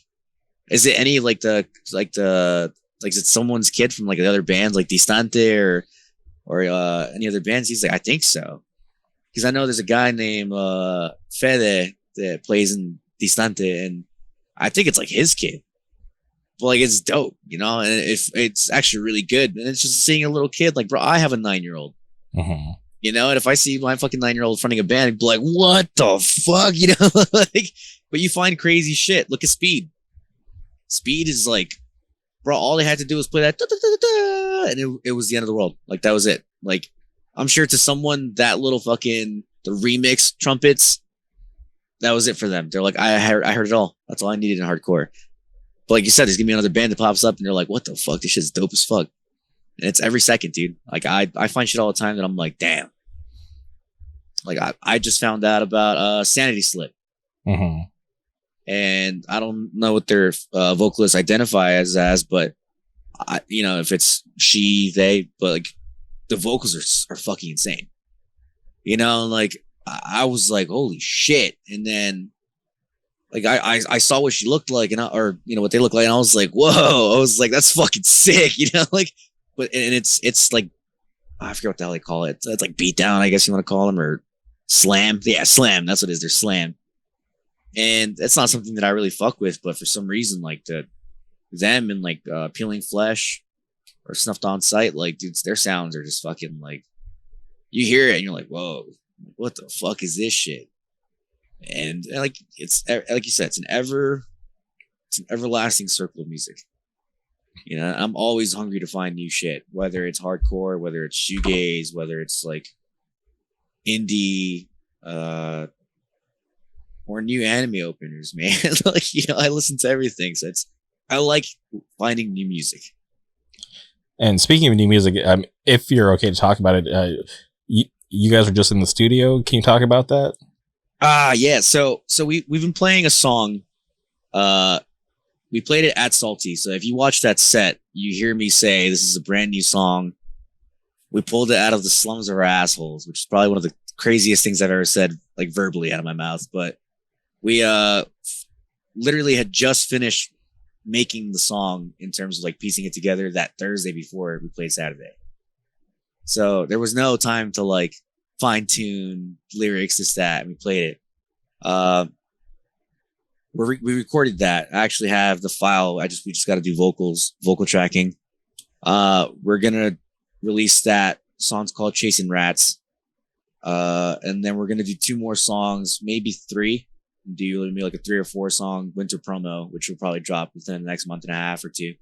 is it any like is it someone's kid from like the other bands, like Distante or any other bands? He's like, I think so. because I know there's a guy named Fede that plays in Distante, and I think it's like his kid. But like it's dope, you know, and it's actually really good. And it's just seeing a little kid, like, bro, I have a 9-year-old. Mhm. You know, and if I see my fucking 9-year-old fronting a band, I'd be like, what the fuck? You know, like, but you find crazy shit. Look at Speed. Speed is like, bro, all they had to do was play that, and it was the end of the world. Like, that was it. Like, I'm sure to someone, that little fucking, the remix trumpets, that was it for them. They're like, I heard it all. That's all I needed in hardcore. But like you said, there's gonna be another band that pops up, and they're like, what the fuck? This shit's dope as fuck. And it's every second, dude. Like I find shit all the time that I'm like, damn. Like I just found out about Sanity Slip. Mhm. And I don't know what their vocalists identify as, but you know, if it's she, they, but like the vocals are fucking insane. You know, like I was like, holy shit. And then like I saw what she looked like, or you know what they look like, and I was like, whoa. I was like, that's fucking sick, you know, like. But and it's like, I forget what the hell they call it. It's like beat down, I guess you want to call them, or slam. Yeah, slam. That's what it is. They're slam. And that's not something that I really fuck with, but for some reason, like them and like Peeling Flesh or Snuffed on Sight, like dudes, their sounds are just fucking like, you hear it and you're like, whoa, what the fuck is this shit? And like it's like you said, it's an everlasting circle of music. You know, I'm always hungry to find new shit, whether it's hardcore, whether it's shoegaze, whether it's like indie, or new anime openers, man. Like, you know, I listen to everything. So I like finding new music. And speaking of new music, if you're okay to talk about it, you guys are just in the studio. Can you talk about that? Yeah. So we've been playing a song. We played it at Salty. So if you watch that set, you hear me say, this is a brand new song. We pulled it out of the slums of our assholes, which is probably one of the craziest things I've ever said, like verbally out of my mouth. But we literally had just finished making the song in terms of like piecing it together that Thursday before we played Saturday. So there was no time to like fine tune lyrics, this, that, and we played it. We recorded that. I actually have the file. We just got to do vocal tracking. We're gonna release that. Song's called Chasing Rats. And then we're gonna do 2 more songs, maybe 3. Do maybe like a 3 or 4 song winter promo, which will probably drop within the next month and a half or 2.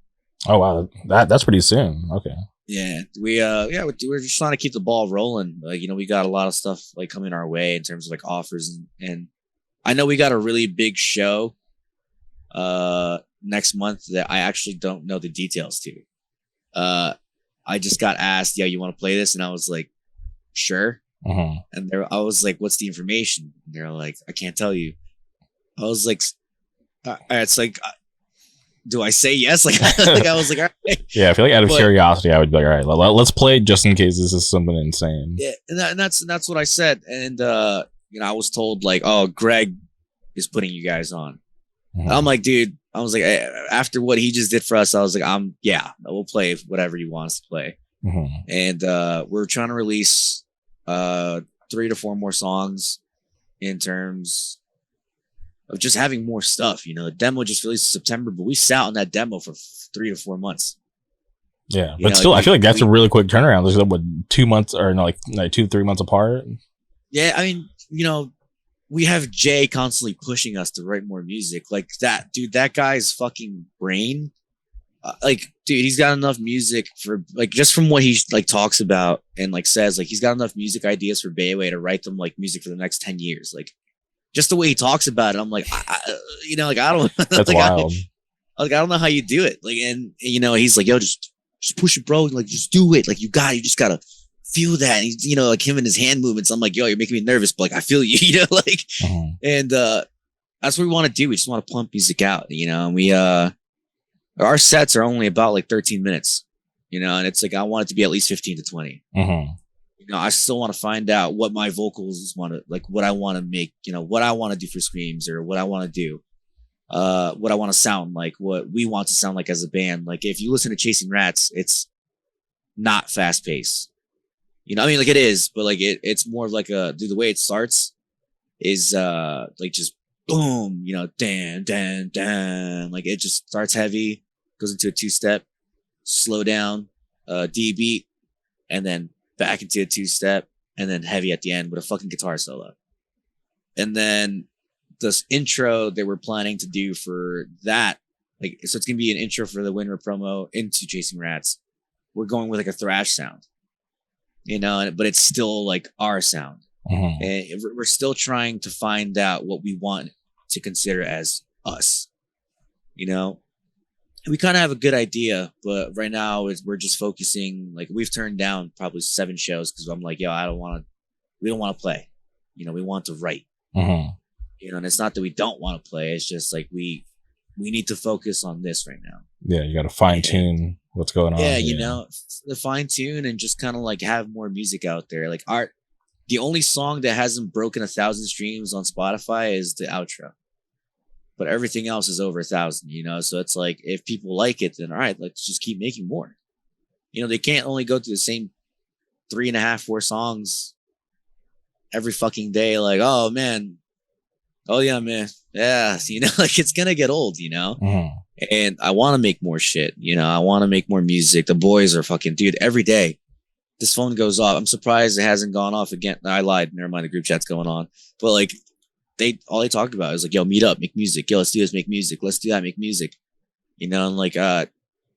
Oh wow, that's pretty soon. Okay. Yeah, we're just trying to keep the ball rolling. Like, you know, we got a lot of stuff like coming our way in terms of like offers, and I know we got a really big show next month that I actually don't know the details to. I just got asked, yeah, you want to play this? And I was like, sure. Uh-huh. And I was like, what's the information? And they're like, I can't tell you. I was like, it's like, do I say yes? Like, like I was like, all right. Yeah, I feel like out of curiosity, I would be like, all right, let's play it just in case this is something insane. Yeah, and that's what I said. And you know, I was told like, oh, Greg is putting you guys on. Uh-huh. I'm like, dude, I was like, after what he just did for us, I was like, we'll play whatever he wants to play. Uh-huh. And we're trying to release 3 to 4 more songs in terms of just having more stuff. You know, the demo just released in September, but we sat on that demo for 3 to 4 months. Yeah, but still, I feel like that's a really quick turnaround. There's what 2 months or no, like 2 to 3 months apart. Yeah, I mean, you know, we have Jay constantly pushing us to write more music. Like that, dude, that guy's fucking brain. Like, dude, he's got enough music for like, just from what he like talks about and like says, like he's got enough music ideas for Bayway to write them like music for the next 10 years. Like just the way he talks about it, I'm like, you know, like I don't. That's like, wild. I don't know how you do it. Like, and you know, he's like, yo, just push it, bro. Like, just do it. Like, you just gotta feel that. And he's, you know, like him and his hand movements. I'm like, yo, you're making me nervous, but like, I feel you, you know, like, Uh-huh. and that's what we want to do. We just want to pump music out, you know, and we, our sets are only about like 13 minutes, you know, and it's like, I want it to be at least 15 to 20. Uh-huh. You know, I still want to find out what my vocals want to, like, what I want to make, you know, what I want to do for screams or what I want to do. What I want to sound like, what we want to sound like as a band. Like if you listen to Chasing Rats, it's not fast paced. You know, I mean, like it is, but like it's more of like dude, the way it starts is like just boom, you know, dan dan dan, like it just starts heavy, goes into a 2-step, slow down, D beat, and then back into a 2-step, and then heavy at the end with a fucking guitar solo. And then this intro they were planning to do for that, like, so it's gonna be an intro for the winter promo into Chasing Rats. We're going with like a thrash sound, you know, but it's still like our sound. Mm-hmm. And we're still trying to find out what we want to consider as us, you know. We kind of have a good idea, but right now we're just focusing. Like we've turned down probably 7 shows because I'm like, yo, I don't want to. We don't want to play. You know, we want to write. Mm-hmm. You know, and it's not that we don't want to play. It's just like we need to focus on this right now. Yeah, you got to fine tune what's going on. Yeah, you know, the fine tune and just kind of like have more music out there. Like the only song that hasn't broken 1,000 streams on Spotify is the outro, but everything else is over 1,000. You know, so it's like if people like it, then all right, let's just keep making more. You know, they can't only go through the same 3.5, 4 songs every fucking day. Like, oh man, oh yeah, man, yeah. You know, like it's gonna get old. You know. Mm-hmm. And I want to make more shit. You know, I want to make more music. The boys are fucking, dude, every day this phone goes off. I'm surprised it hasn't gone off again. I lied. Never mind. The group chat's going on. But like all they talked about is like, yo, meet up, make music. Yo, let's do this, make music. Let's do that, make music. You know, and like, they're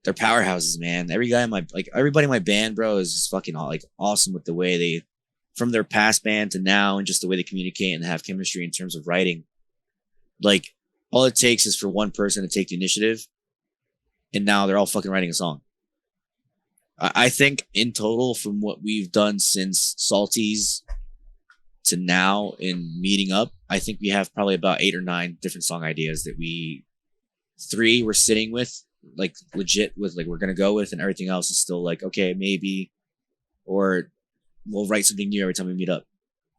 powerhouses, man. Everybody in my band, bro, is just fucking like awesome with the way they, from their past band to now, and just the way they communicate and have chemistry in terms of writing. Like, all it takes is for one person to take the initiative, and now they're all fucking writing a song. I think in total, from what we've done since Salties to now in meeting up, I think we have probably about 8 or 9 different song ideas that 3 we're sitting with, like legit with, like we're gonna go with, and everything else is still like, okay, maybe, or we'll write something new every time we meet up.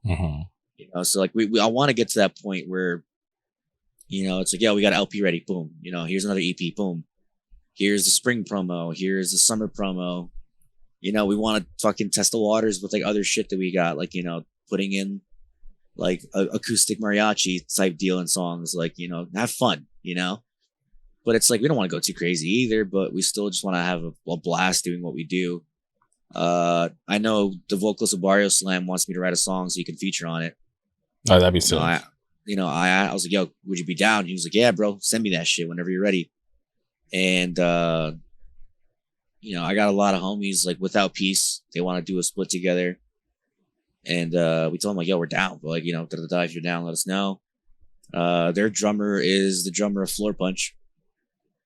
Mm-hmm. You know, so like I want to get to that point where, you know, it's like, yeah, we got an LP ready. Boom. You know, here's another EP. Boom. Here's the spring promo. Here's the summer promo. You know, we want to fucking test the waters with like other shit that we got, like, you know, putting in like acoustic mariachi type deal in songs, like, you know, have fun, you know. But it's like we don't want to go too crazy either, but we still just want to have a blast doing what we do. I know the vocalist of Barrio Slam wants me to write a song so he can feature on it. Oh, that'd be sick. I was like, yo, would you be down? He was like, yeah, bro, send me that shit whenever you're ready. And, you know, I got a lot of homies like Without Peace. They want to do a split together. And we told them like, yo, we're down. But like, you know, if you're down, let us know. Their drummer is the drummer of Floor Punch.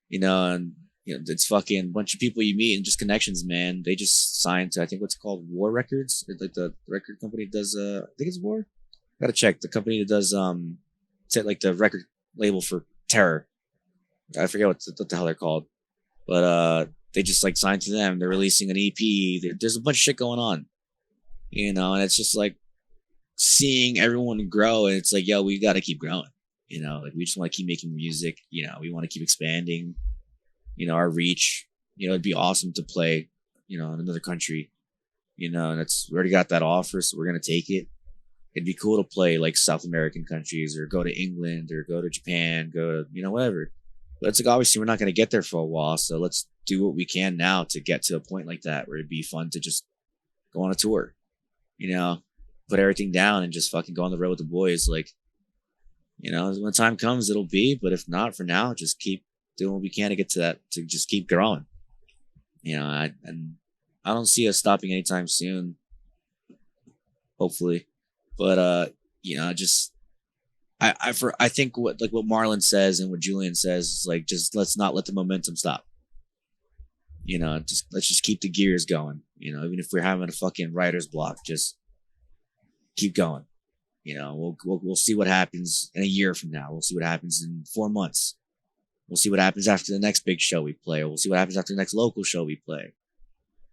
You know, and you know, it's fucking bunch of people you meet and just connections, man. They just signed to, I think, what's called War Records. It's like the record company does, I think it's War. Gotta check the company that does like the record label for Terror. I forget what the hell they're called, but they just like signed to them. They're releasing an EP. There's a bunch of shit going on, you know, and it's just like seeing everyone grow. And it's like, yo, we got to keep growing, you know. Like we just want to keep making music, you know. We want to keep expanding, you know, our reach. You know, it'd be awesome to play, you know, in another country, you know. And we already got that offer, so we're gonna take it. It'd be cool to play like South American countries, or go to England, or go to Japan, go to, you know, whatever. But it's like, obviously we're not going to get there for a while. So let's do what we can now to get to a point like that where it'd be fun to just go on a tour, you know, put everything down and just fucking go on the road with the boys. Like, you know, when the time comes, it'll be, but if not, for now, just keep doing what we can to get to that, to just keep growing, you know. And I don't see us stopping anytime soon, hopefully. But you know, just I think what Marlon says and what Julian says is like, just let's not let the momentum stop. You know, let's just keep the gears going. You know, even if we're having a fucking writer's block, just keep going. You know, we'll see what happens in a year from now. We'll see what happens in 4 months. We'll see what happens after the next big show we play, or we'll see what happens after the next local show we play.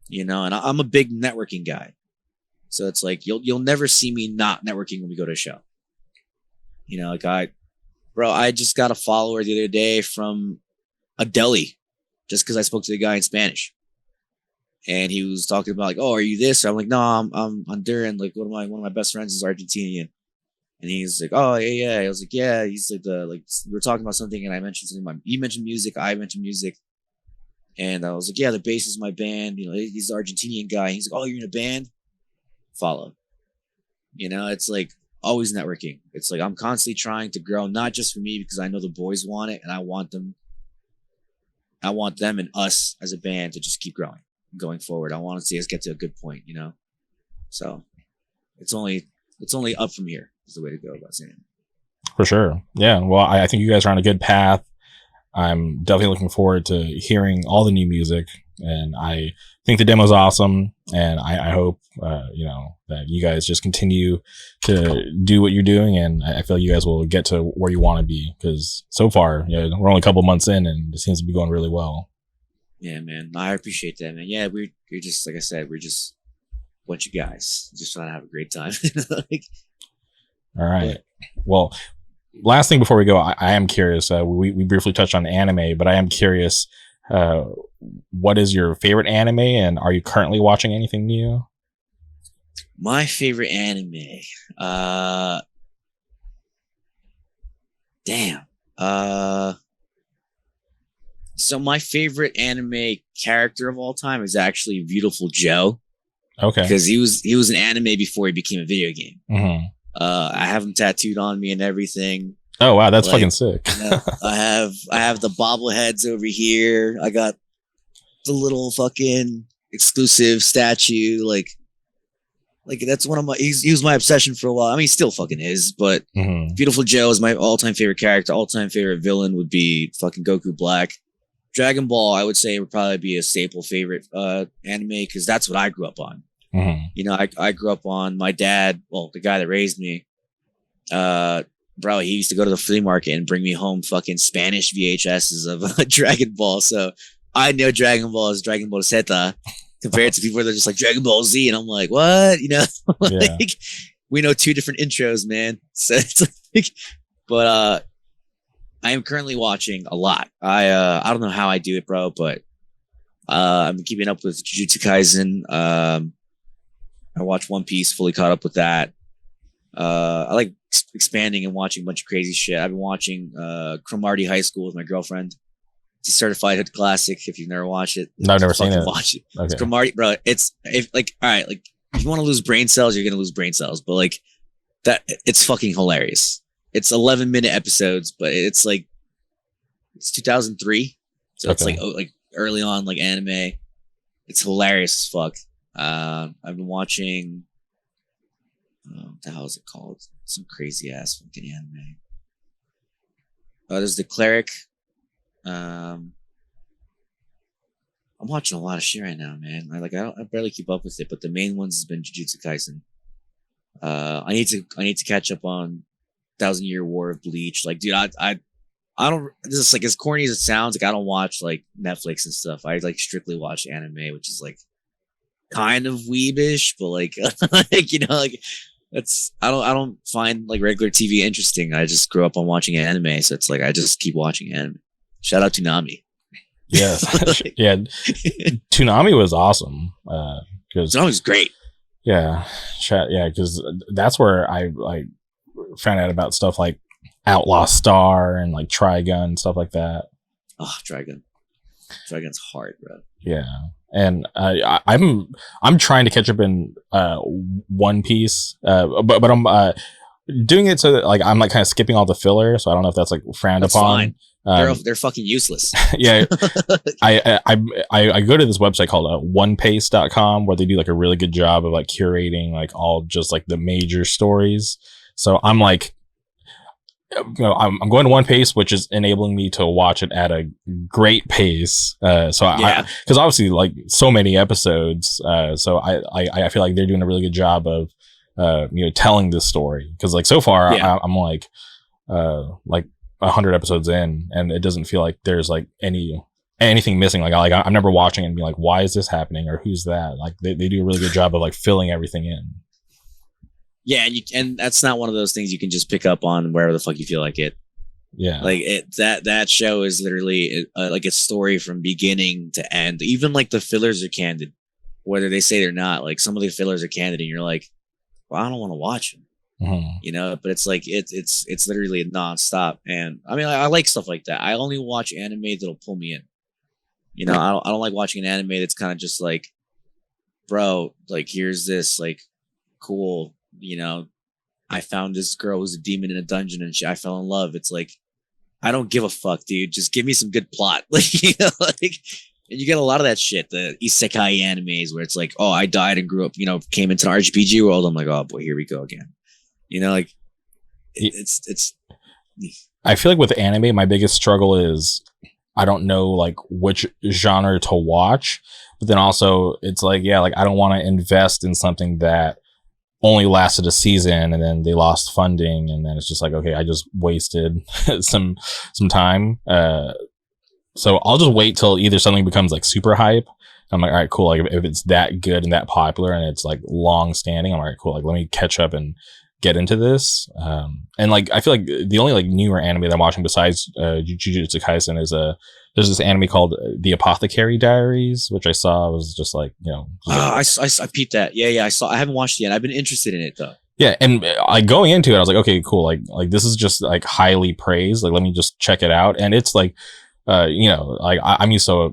You know, and I'm a big networking guy. So it's like, you'll never see me not networking when we go to a show. You know, like I just got a follower the other day from a deli just because I spoke to the guy in Spanish. and he was talking about like, oh, are you this? I'm like, no, I'm Honduran. Like one of my best friends is Argentinian. And he's like, oh yeah. I was like, yeah. He's like we were talking about something, and I mentioned something. He mentioned music. I mentioned music, and I was like, yeah, the bass is my band. You know, he's the Argentinian guy. He's like, oh, you're in a band? Follow. You know, it's like always networking. It's like I'm constantly trying to grow, not just for me because I know the boys want it, and I want them and us as a band to just keep growing, going forward. I want to see us get to a good point. You know, so it's only up from here. Is the way to go about saying it. For sure. Yeah. Well, I think you guys are on a good path. I'm definitely looking forward to hearing all the new music, and I think the demo's awesome. And I hope, that you guys just continue to do what you're doing. And I feel you guys will get to where you want to be, because so far, we're only a couple months in and it seems to be going really well. Yeah, man. I appreciate that, man. Yeah. We're just, like I said, we're just a bunch of guys just trying to have a great time. All right. Well, last thing before we go, I am curious. We briefly touched on anime, but I am curious. What is your favorite anime, and are you currently watching anything new? My favorite anime. Damn. So my favorite anime character of all time is actually Beautiful Joe. Okay. Because he was an anime before he became a video game. Mm-hmm. I have him tattooed on me and everything. Oh wow, that's fucking sick. I have the bobbleheads over here. I got the little fucking exclusive statue. Like that's one of my. He was my obsession for a while. I mean, he still fucking is. But Beautiful Joe is my all-time favorite character. All-time favorite villain would be fucking Goku Black. Dragon Ball, I would say, would probably be a staple favorite anime because that's what I grew up on. Mm-hmm. You know, I grew up on my dad. Well, the guy that raised me. Bro, he used to go to the flea market and bring me home fucking Spanish VHSs of Dragon Ball. So I know Dragon Ball is Dragon Ball Z compared to people that are just like Dragon Ball Z. And I'm like, what? You know, we know two different intros, man. So it's like, but I am currently watching a lot. I don't know how I do it, bro, but I'm keeping up with Jujutsu Kaisen. I watched One Piece, fully caught up with that. I like expanding and watching a bunch of crazy shit. I've been watching Cromartie High School with my girlfriend. It's a certified hood classic. If you've never watched it, no, I've never seen it. Watch it. Okay. It's Cromartie, bro. It's all right. Like if you want to lose brain cells, you're gonna lose brain cells. But like that, it's fucking hilarious. It's 11-minute episodes, but it's 2003, so it's like early on like anime. It's hilarious as fuck. I've been watching. What the hell is it called? Some crazy ass fucking anime. There's The Cleric. I'm watching a lot of shit right now, man. I barely keep up with it, but the main ones has been Jujutsu Kaisen. I need to catch up on 1,000-Year War of Bleach. Like, dude, I don't. This is like as corny as it sounds. Like, I don't watch like Netflix and stuff. I like strictly watch anime, which is like kind of weebish, but like, that's I don't find like regular TV interesting. I just grew up on watching anime, so it's like I just keep watching anime. Shout out to Nami. Yes, yeah. Toonami was awesome. Because Toonami's great. Yeah, because that's where I like found out about stuff like Outlaw Star and like Trigun and stuff like that. Oh, Trigun's hard, bro. Yeah, and I'm trying to catch up in One Piece, but I'm doing it so that like I'm like kind of skipping all the filler, so I don't know if that's like frowned upon. Fine. They're fucking useless. Yeah, I go to this website called onepace.com where they do like a really good job of like curating like all just like the major stories. So I'm like, I'm going to One Pace, which is enabling me to watch it at a great pace. Because obviously like so many episodes. So I feel like they're doing a really good job of telling this story, because like so far I'm like 100 episodes in, and it doesn't feel like there's like anything missing. Like I'm never watching and being like, why is this happening, or who's that? Like they do a really good job of like filling everything in. Yeah, and that's not one of those things you can just pick up on wherever the fuck you feel like it. Yeah, like that show is literally like a story from beginning to end. Even like the fillers are candid. whether they say they're not. Like some of the fillers are canon, and you're like, well, I don't want to watch them. You know, but it's like it's literally a nonstop. And I mean, I like stuff like that. I only watch anime that'll pull me in. You know, I don't like watching an anime that's kind of just like, bro, like here's this like cool, you know, I found this girl who's a demon in a dungeon and I fell in love. It's like, I don't give a fuck, dude. Just give me some good plot. Like, you know, like, and you get a lot of that shit, the isekai animes where it's like, oh, I died and grew up, you know, came into an RPG world. I'm like, oh boy, here we go again. You know, like it's. I feel like with anime, my biggest struggle is I don't know like which genre to watch, but then also it's like, yeah, like I don't want to invest in something that only lasted a season and then they lost funding and then it's just like, okay, I just wasted some time. So I'll just wait till either something becomes like super hype. I'm like, all right, cool. Like if it's that good and that popular and it's like long standing, I'm like, all right, cool. Like let me catch up and get into this. And like I feel like the only like newer anime that I'm watching besides Jujutsu Kaisen is there's this anime called The Apothecary Diaries, which I saw was just like, you know, I peeped that. Yeah, I haven't watched it yet. I've been interested in it though. Yeah, and like going into it, I was like, okay, cool. Like this is just like highly praised. Like let me just check it out. And it's like, you know, like I'm used to.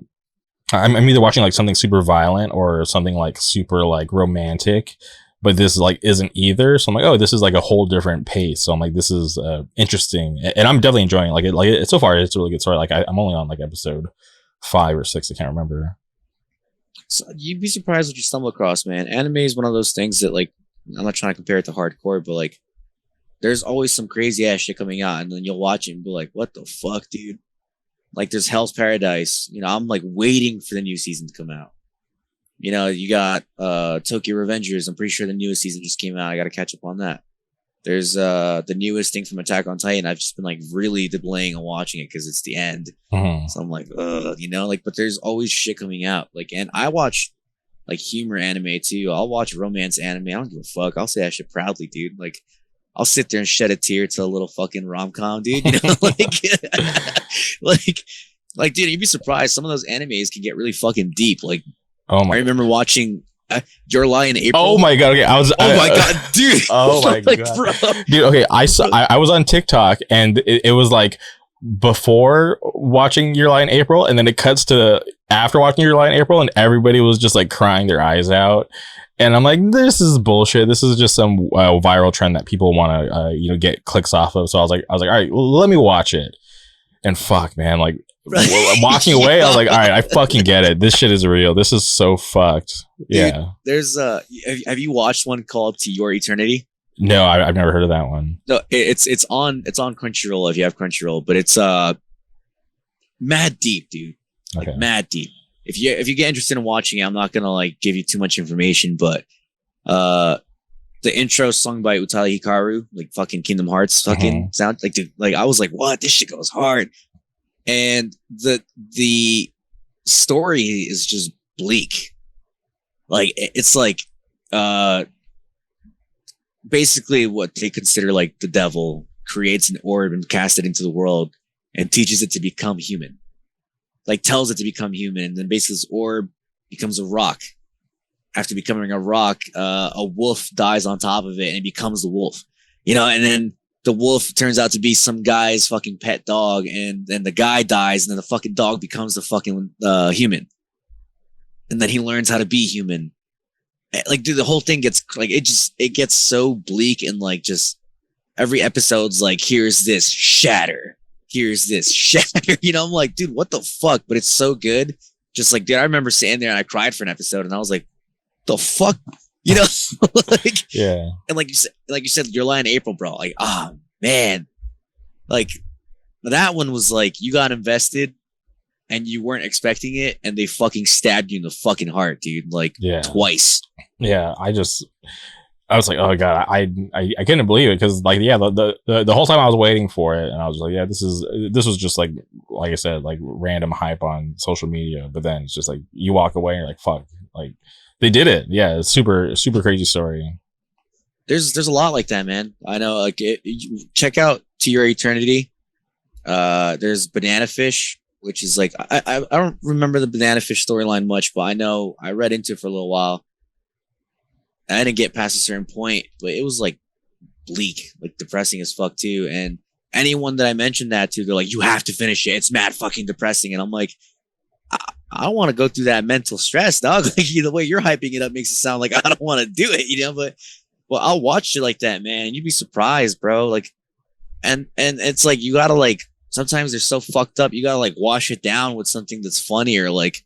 I'm either watching like something super violent or something like super like romantic, but this like isn't either. So I'm like, oh, this is like a whole different pace. So I'm like, this is interesting, and I'm definitely enjoying it. Like it so far, it's a really good story. Like I'm only on like episode 5 or 6. I can't remember. So you'd be surprised what you stumble across, man. Anime is one of those things that like I'm not trying to compare it to hardcore, but like there's always some crazy ass shit coming out, and then you'll watch it and be like, what the fuck, dude? Like there's Hell's Paradise. You know, I'm like waiting for the new season to come out. You know, you got Tokyo Revengers. I'm pretty sure the newest season just came out. I got to catch up on that. There's the newest thing from Attack on Titan. I've just been like really delaying on watching it because it's the end. So I'm like, you know, like, but there's always shit coming out. Like, and I watch like humor anime too. I'll watch romance anime. I don't give a fuck. I'll say that shit proudly, dude. Like, I'll sit there and shed a tear to a little fucking rom-com, dude. You know, like, dude, you'd be surprised. Some of those animes can get really fucking deep. Like, I remember watching Your Lie in April. Oh my god! Okay, my god, dude. Oh my god, bro. dude. Okay, I was on TikTok and it was like before watching Your Lie in April, and then it cuts to after watching Your Lie in April, and everybody was just like crying their eyes out. And I'm like, this is bullshit. This is just some viral trend that people want to, you know, get clicks off of. So I was like, all right, let me watch it. And fuck, man, like walking away, I was like, all right, I fucking get it. This shit is real. This is so fucked. Yeah. Dude, there's have you watched one called To Your Eternity? No, I've never heard of that one. No, it's on Crunchyroll if you have Crunchyroll, but it's mad deep, dude. Like okay. Mad deep. If you get interested in watching it, I'm not gonna like give you too much information, but the intro sung by Utada Hikaru, like fucking Kingdom Hearts fucking sound like, dude, like I was like, what? This shit goes hard. And the story is just bleak. Like it's like basically what they consider like the devil creates an orb and casts it into the world and teaches it to become human. Like tells it to become human, and then basically this orb becomes a rock. After becoming a rock, a wolf dies on top of it and it becomes the wolf. You know, and then the wolf turns out to be some guy's fucking pet dog, and then the guy dies, and then the fucking dog becomes the fucking human. And then he learns how to be human. Like, dude, the whole thing gets like it gets so bleak, and like just every episode's like, here's this shatter. Here's this shatter. You know, I'm like, dude, what the fuck? But it's so good. Just like, dude, I remember sitting there and I cried for an episode, and I was like, the fuck? You know, like, yeah. And like you said, Your Lie in April, bro. Like, oh man, like that one was like you got invested and you weren't expecting it, and they fucking stabbed you in the fucking heart, dude. Like, twice. Yeah, I was like, oh god, I couldn't believe it because like the whole time I was waiting for it, and I was like, yeah, this was just like I said, like random hype on social media. But then it's just like you walk away and you're like, fuck, like. They did it. Yeah, it's super crazy story. There's a lot like that, man. I know. Like, check out To Your Eternity. There's Banana Fish. which is like I don't remember the banana fish storyline much, but I know I read into it for a little while. And I didn't get past a certain point, but it was like bleak, like depressing as fuck too. And anyone that I mentioned that to, they're like, "You have to finish it. It's mad fucking depressing." And I'm like, I don't want to go through that mental stress, dog. Like the way you're hyping it up makes it sound like I don't want to do it, you know. But well, I'll watch it like that, man. And you'd be surprised, bro. Like, and it's like you gotta like sometimes they're so fucked up. You gotta like wash it down with something that's funny or like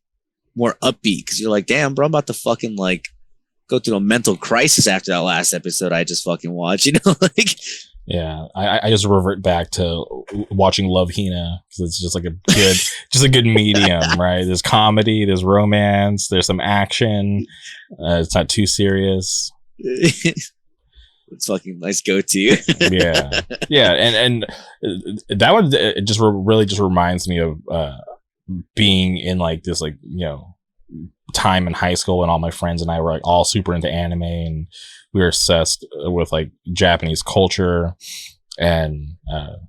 more upbeat because you're like, damn, bro, I'm about to fucking like go through a mental crisis after that last episode I just fucking watched, you know. Like, yeah, I just revert back to watching Love Hina because it's just like a good, just a good medium, right? There's comedy, there's romance, there's some action. It's not too serious. It's fucking nice go-to. yeah, and that one it just really just reminds me of being in like this like time in high school when all my friends and I were like all super into anime and we were obsessed with like Japanese culture and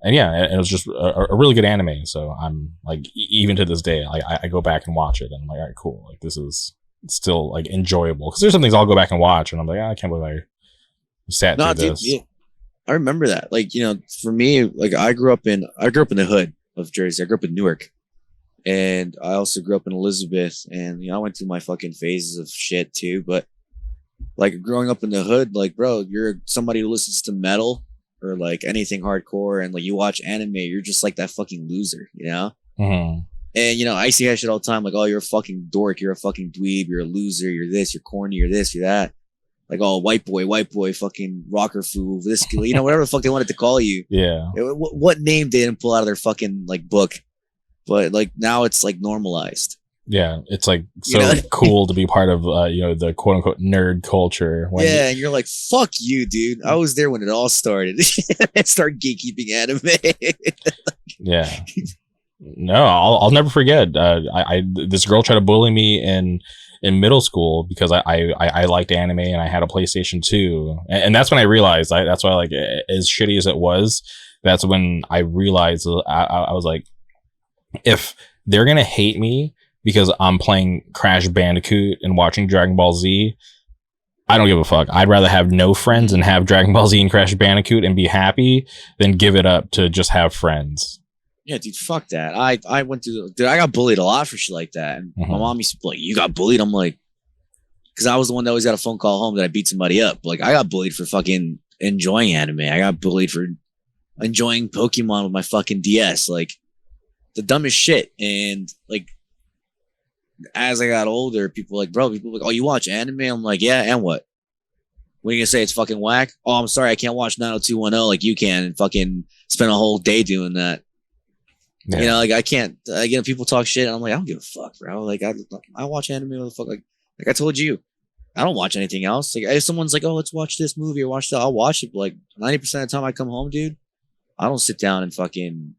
yeah, and it was just a really good anime. So I'm like even to this day I go back and watch it and I'm like, all right, cool, like this is still like enjoyable because there's some things I'll go back and watch and I'm like, I can't believe I sat through this. Yeah. I remember that. Like, for me, like I grew up in the hood of Jersey. I grew up in Newark. And I also grew up in Elizabeth, and I went through my fucking phases of shit too. But like growing up in the hood, like bro, you're somebody who listens to metal or like anything hardcore, and like you watch anime, you're just like that fucking loser, you know. Mm-hmm. And I see that shit all the time, like, oh, you're a fucking dork, you're a fucking dweeb, you're a loser, you're this, you're corny, you're this, you're that. Like, oh, white boy, fucking rocker fool, this, whatever the fuck they wanted to call you. Yeah. What name they didn't pull out of their fucking like book. But like now it's like normalized. Yeah, it's like so cool to be part of the quote unquote nerd culture. And you're like, fuck you, dude. I was there when it all started. Start gatekeeping anime. Yeah. No, I'll never forget. I this girl tried to bully me in middle school because I liked anime and I had a PlayStation 2, and that's when I realized that's why like as shitty as it was, that's when I realized I was like, if they're gonna hate me because I'm playing Crash Bandicoot and watching Dragon Ball Z, I don't give a fuck. I'd rather have no friends and have Dragon Ball Z and Crash Bandicoot and be happy than give it up to just have friends. Yeah, dude, fuck that. I went through, dude, I got bullied a lot for shit like that. And my mom used to be like, you got bullied? I'm like, because I was the one that always got a phone call home that I beat somebody up. Like, I got bullied for fucking enjoying anime. I got bullied for enjoying Pokemon with my fucking DS. Like, the dumbest shit. And like as I got older, people were like, oh, you watch anime? I'm like, yeah, and what are you gonna say? It's fucking whack? Oh, I'm sorry, I can't watch 90210 like you can and fucking spend a whole day doing that. Yeah. Like I can't. People talk shit and I'm like, I don't give a fuck, bro. Like I watch anime. What the fuck? Like I told you, I don't watch anything else. Like if someone's like, oh, let's watch this movie or watch that, I'll watch it. But like 90% of the time I come home, dude, I don't sit down and fucking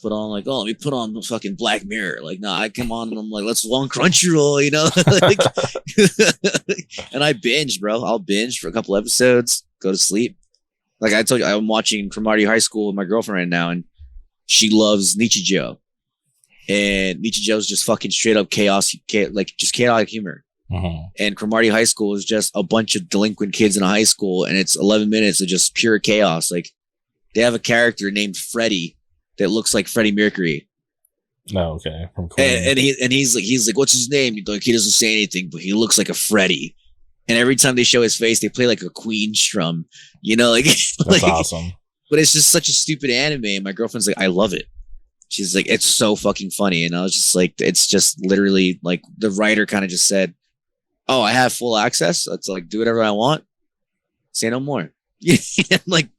put on like, oh, let me put on fucking Black Mirror. Like, nah, I come on and I'm like, let's long Crunchyroll, like, and I binge, bro. I'll binge for a couple episodes, go to sleep. Like I told you, I'm watching Cromartie High School with my girlfriend right now, and she loves Nichijou. And Nichijo's just fucking straight up chaos, like just chaotic humor. And Cromartie High School is just a bunch of delinquent kids in a high school, and it's 11 minutes of just pure chaos. Like they have a character named Freddy that looks like Freddie Mercury. Oh, okay. From and he's like, what's his name? Like he doesn't say anything, but he looks like a Freddy. And every time they show his face, they play like a Queen strum. Like that's awesome. But it's just such a stupid anime. And my girlfriend's like, I love it. She's like, it's so fucking funny. And I was just like, it's just literally like the writer kind of just said, oh, I have full access. It's like, do whatever I want. Say no more. I'm like,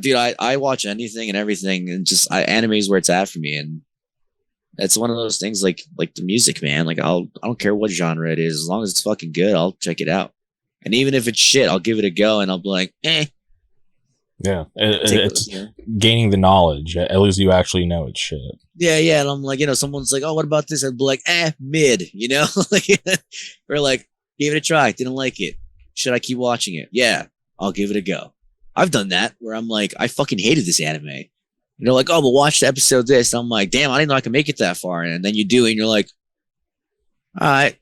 dude, I watch anything and everything, and just anime is where it's at for me. And it's one of those things like the music, man. Like I don't care what genre it is, as long as it's fucking good, I'll check it out. And even if it's shit, I'll give it a go, and I'll be like, eh. Yeah, it's gaining the knowledge. At least you actually know it's shit. Yeah, and I'm like, someone's like, oh, what about this? I'd be like, mid, or like, gave it a try, didn't like it. Should I keep watching it? Yeah, I'll give it a go. I've done that where I'm like, I fucking hated this anime. They're like, oh, but watch the episode this. And I'm like, damn, I didn't know I could make it that far. And then you do, and you're like, all right,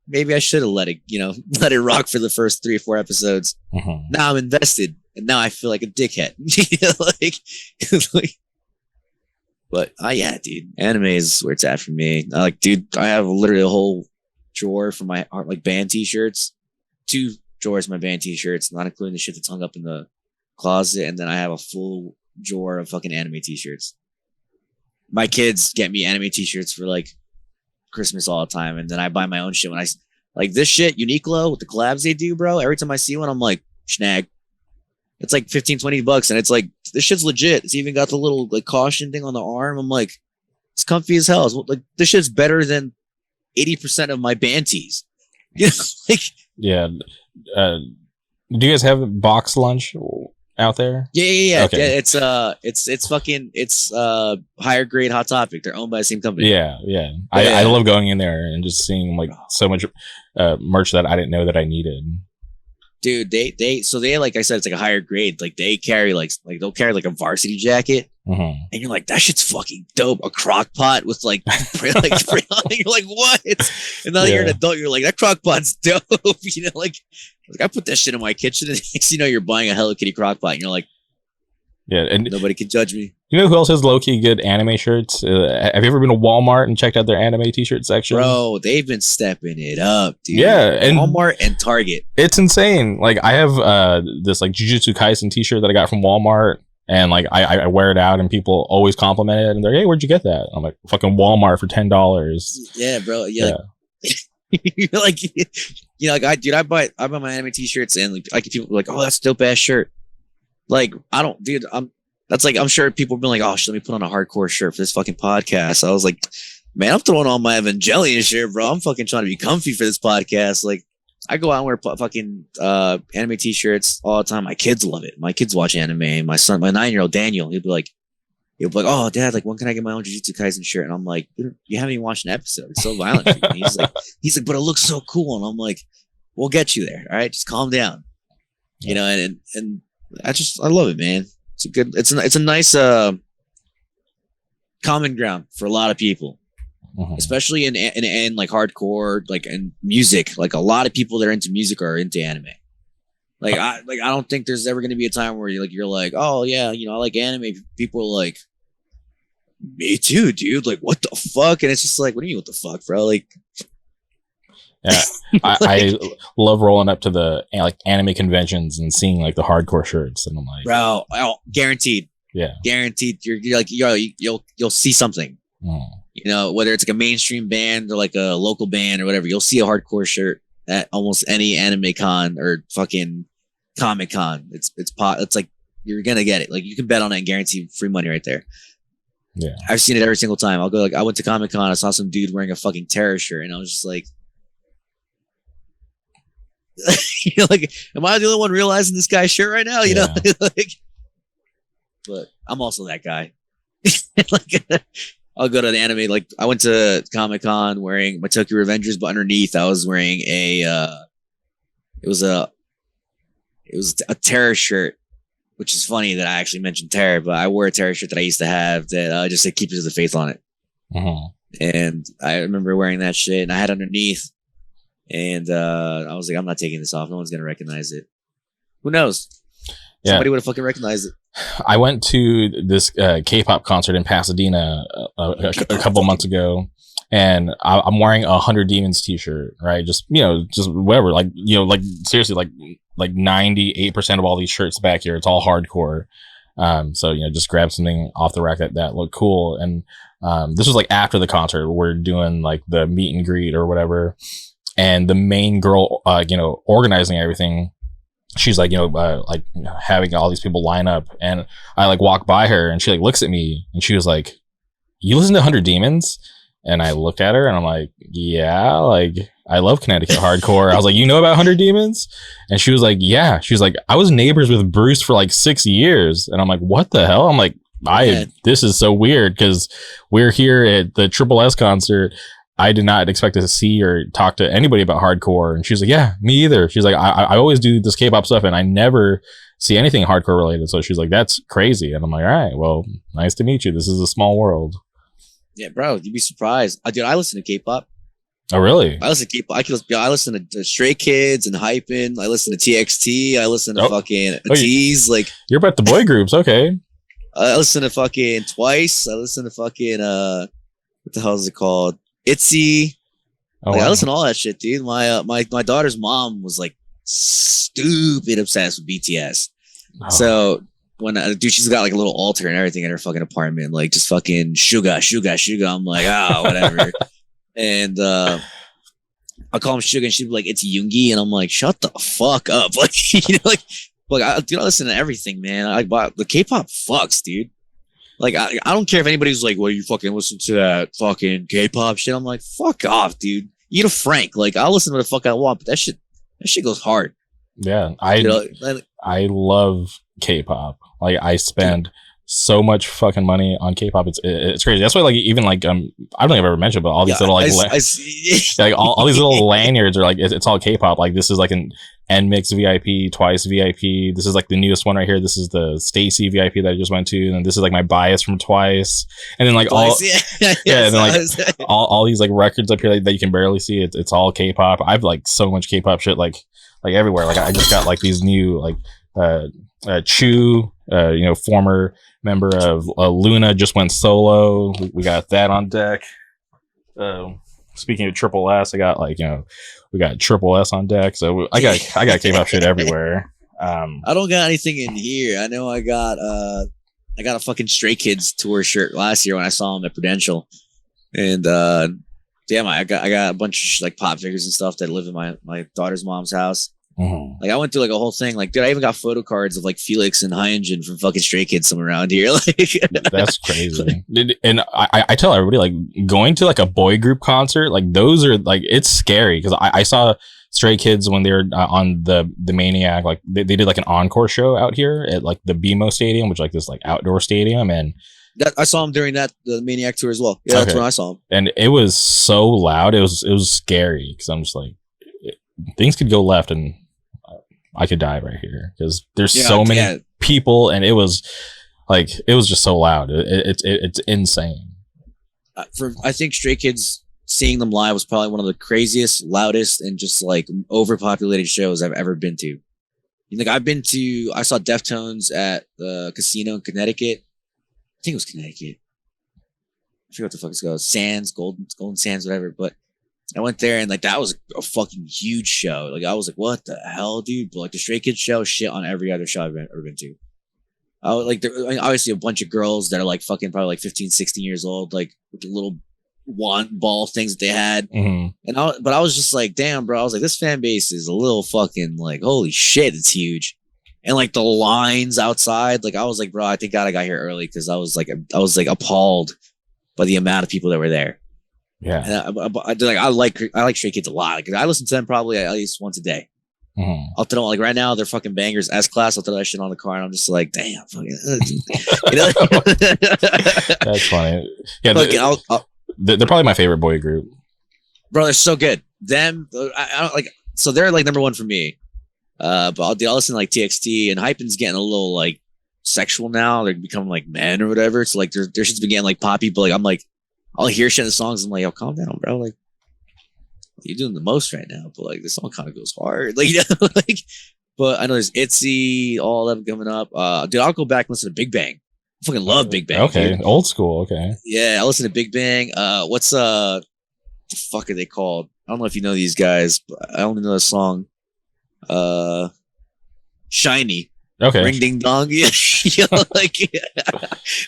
maybe I should have let it rock for the first 3 or 4 episodes. Mm-hmm. Now I'm invested, and now I feel like a dickhead. But yeah, dude, anime is where it's at for me. Dude, I have literally a whole drawer for my like band t-shirts, 2 drawers for my band t-shirts, not including the shit that's hung up in the closet, and then I have a full drawer of fucking anime t-shirts. My kids get me anime t-shirts for like Christmas all the time, and then I buy my own shit when I like this shit. Uniqlo with the collabs they do, bro. Every time I see one, I'm like, snag. It's like $15-$20, and it's like this shit's legit. It's even got the little like caution thing on the arm. I'm like, it's comfy as hell. It's, like this shit's better than 80% of my band tees. You know, like yeah. Do you guys have box lunch out there? Yeah. Okay. Yeah, it's higher grade Hot Topic. They're owned by the same company. Yeah. I love going in there and just seeing like so much merch that I didn't know that I needed. Dude, they like I said, it's like a higher grade. Like they carry like they'll carry like a varsity jacket, and you're like, that shit's fucking dope. A crock pot with like print on it. You're like, what? And now you're an adult, you're like, that crock pot's dope. You know, like I put that shit in my kitchen, and next you know, you're buying a Hello Kitty crock pot, and you're like, yeah, and nobody can judge me. You know who else has low-key good anime shirts? Have you ever been to Walmart and checked out their anime t-shirt section? Bro, they've been stepping it up, dude. Yeah, and Walmart and Target. It's insane. Like I have this like Jujutsu Kaisen t-shirt that I got from Walmart, and like I wear it out, and people always compliment it, and they're, hey, where'd you get that? I'm like, fucking Walmart for $10. Yeah, bro. Yeah. You're like, you know, like I buy my anime t-shirts, and like people are like, oh, that's a dope ass shirt. Like I'm sure people have been like, oh, let me put on a hardcore shirt for this fucking podcast. I was like, man, I'm throwing on my Evangelion shirt, bro. I'm fucking trying to be comfy for this podcast. Like, I go out and wear fucking anime t-shirts all the time. My kids love it. My kids watch anime. My 9-year-old Daniel, he'll be like, oh, Dad, like, when can I get my own Jujutsu Kaisen shirt? And I'm like, you haven't even watched an episode. It's so violent. He's like, but it looks so cool. And I'm like, we'll get you there. All right, just calm down. You know, and I love it, man. It's a nice common ground for a lot of people, especially in like hardcore, like in music. Like a lot of people that are into music are into anime. Like I don't think there's ever going to be a time where you're like, oh yeah, you know, I like anime. People are like, me too, dude. Like, what the fuck? And it's just like, what do you mean, what the fuck, bro? Like, yeah, I love rolling up to the like anime conventions and seeing like the hardcore shirts, and I'm like, bro, guaranteed, yeah, guaranteed. You're like, you'll see something, you know, whether it's like a mainstream band or like a local band or whatever. You'll see a hardcore shirt at almost any anime con or fucking Comic Con. It's like you're gonna get it. Like you can bet on it and guarantee free money right there. Yeah, I've seen it every single time. I'll go like I went to Comic Con. I saw some dude wearing a fucking Terror shirt, and I was just like. You know, like, am I the only one realizing this guy's shirt right now? You know, like, but I'm also that guy. Like, I'll go to the anime. Like, I went to Comic Con wearing my Tokyo Revengers, but underneath I was wearing it was a Terror shirt, which is funny that I actually mentioned Terror, but I wore a Terror shirt that I used to have that just said "Keepers of the Faith" on it, and I remember wearing that shit, and I had underneath. And I was like, I'm not taking this off. No one's gonna recognize it. Who knows? Yeah. Somebody would have fucking recognized it. I went to this K-pop concert in Pasadena a couple months ago, and I'm wearing a 100 Demons t-shirt, right? Just, you know, just whatever. Like, you know, like seriously, like 98% of all these shirts back here, it's all hardcore. So, you know, just grab something off the rack that looked cool. And this was like after the concert. We're doing like the meet and greet or whatever. And the main girl, you know, organizing everything, she's like, you know, like having all these people line up, and I like walk by her, and she like looks at me, and she was like, "You listen to 100 Demons?" And I looked at her, and I'm like, "Yeah, like I love Connecticut hardcore." I was like, "You know about 100 Demons?" And she was like, "Yeah." She was like, "I was neighbors with Bruce for like 6 years," and I'm like, "What the hell?" I'm like, "This is so weird because we're here at the Triple S concert." I did not expect to see or talk to anybody about hardcore. And she's like, yeah, me either. She's like, I always do this K-pop stuff, and I never see anything hardcore related. So she's like, that's crazy. And I'm like, all right, well, nice to meet you. This is a small world. Yeah, bro, you'd be surprised. Dude, I listen to K-pop. Oh, really? I listen to K-pop. I listen to Stray Kids and Hypin. I listen to TXT. I listen to fucking Tease. Like, you're about the boy groups. Okay. I listen to fucking Twice. I listen to fucking what the hell is it called? ITZY. Oh, like, wow. I listen to all that shit, dude. My daughter's mom was like stupid obsessed with BTS. Oh. So when dude, she's got like a little altar and everything in her fucking apartment, like just fucking sugar. I'm like, whatever. And I call him Sugar, and she'd be like, it's Yoongi, and I'm like, shut the fuck up. Like, you know, like I listen to everything, man. The K-pop fucks, dude. Like, I don't care if anybody's like, well, you fucking listen to that fucking K-pop shit. I'm like, fuck off, dude. Eat a Frank. Like, I'll listen to what the fuck I want, but that shit goes hard. Yeah, I I love K-pop. Like, I spend so much fucking money on K-pop. It's crazy. That's why, like, even like I don't think I've ever mentioned, but all these little like like all these little lanyards are like it's all K-pop. Like, this is like an NMIX VIP, Twice VIP. This is like the newest one right here. This is the Stacy VIP that I just went to, and this is like my bias from Twice. And then like Twice, and then like all these like records up here that you can barely see. It's all K-pop. I've like so much K-pop shit like everywhere. Like, I just got like these new like Chu, former member of Luna, just went solo. We got that on deck. Speaking of Triple S, I got we got Triple S on deck. So I got K-pop shit everywhere. I don't got anything in here. I know I got a fucking Stray Kids tour shirt last year when I saw them at Prudential, and damn, I got a bunch of like pop figures and stuff that live in my daughter's mom's house. Mm-hmm. Like, I went through like a whole thing. Like, dude, I even got photo cards of like Felix and Hyunjin from fucking Stray Kids somewhere around here. Like, that's crazy. And I tell everybody, like, going to like a boy group concert, like, those are like, it's scary because I saw Stray Kids when they were on the Maniac. Like, they did like an encore show out here at like the BMO Stadium, which is like this like outdoor stadium, and I saw him during the Maniac tour as well. Yeah, that's when I saw him. And it was so loud. It was scary because I'm just like, things could go left and I could die right here because there's so many people, and it was just so loud. It's insane. I think Stray Kids, seeing them live was probably one of the craziest, loudest, and just like overpopulated shows I've ever been to. Like, I saw Deftones at the casino in Connecticut. I think it was Connecticut. I forget what the fuck it's called. Sands, Golden Sands, whatever. But I went there, and like, that was a fucking huge show. Like, I was like, what the hell, dude? But like, the Stray Kids show shit on every other show I've ever been to. Obviously a bunch of girls that are like fucking probably like 15, 16 years old, like with the little wand ball things that they had. Mm-hmm. But I was just like, damn, bro. I was like, this fan base is a little fucking like, holy shit, it's huge. And like the lines outside, like, I was like, bro, I think God I got here early because I was like appalled by the amount of people that were there. Yeah, and I like Stray Kids a lot. Like, I listen to them probably at least once a day. Mm-hmm. I'll throw, like, right now they're fucking bangers. S-Class, I'll throw that shit on the car, and I'm just like, damn, fucking, you know? That's funny. Yeah, Look, they're probably my favorite boy group. Bro, they're so good. Them, I don't like. So they're like number one for me. But I'll listen to like TXT, and Hypin's getting a little like sexual now. They're becoming like men or whatever. So like their shit's been getting like poppy, but like I'm like, I'll hear shit in the songs. I'm like, yo, calm down, bro. Like, you're doing the most right now, but like, this song kind of goes hard. Like, you know, like, but I know there's ITZY, all of them coming up. Dude, I'll go back and listen to Big Bang. I fucking love Big Bang. Okay, dude. Old school. Okay. Yeah, I listen to Big Bang. What's the fuck are they called? I don't know if you know these guys, but I only know the song. Shiny. Okay. Ring ding dong. Yeah. You know,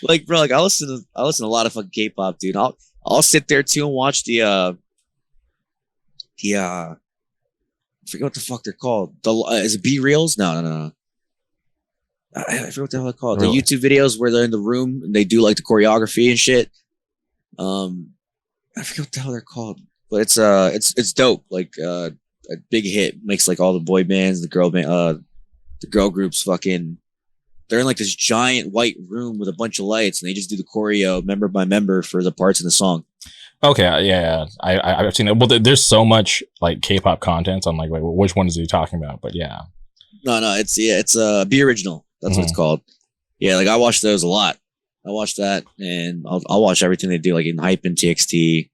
like bro, like I listen to a lot of fucking K-pop, dude. I'll sit there too and watch the I forget what the fuck they're called. Is it B Reels? No. I forget what the hell they're called. Really? The YouTube videos where they're in the room and they do like the choreography and shit. I forget what the hell they're called, but it's dope. Like a big hit makes like all the boy bands, the girl groups fucking. They're in like this giant white room with a bunch of lights, and they just do the choreo member by member for the parts in the song. Okay, yeah, I've seen that. Well, there's so much like K-pop content. So I'm like, wait, which one is he talking about? But yeah, No, it's Be Original. That's what it's called. Yeah, like I watch those a lot. I watch that, and I'll watch everything they do, like in Hype and TXT.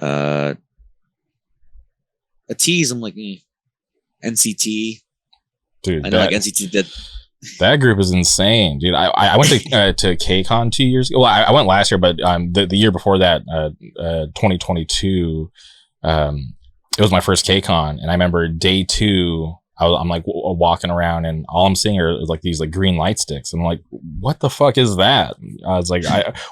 A tease, I'm like NCT. Dude, I know like NCT did. That group is insane, dude. I went to KCON 2 years ago. Well, I went last year, but the year before that, 2022, it was my first KCON, and I remember day 2. I'm like walking around, and all I'm seeing are like these like green light sticks, and I'm like, what the fuck is that? I was like,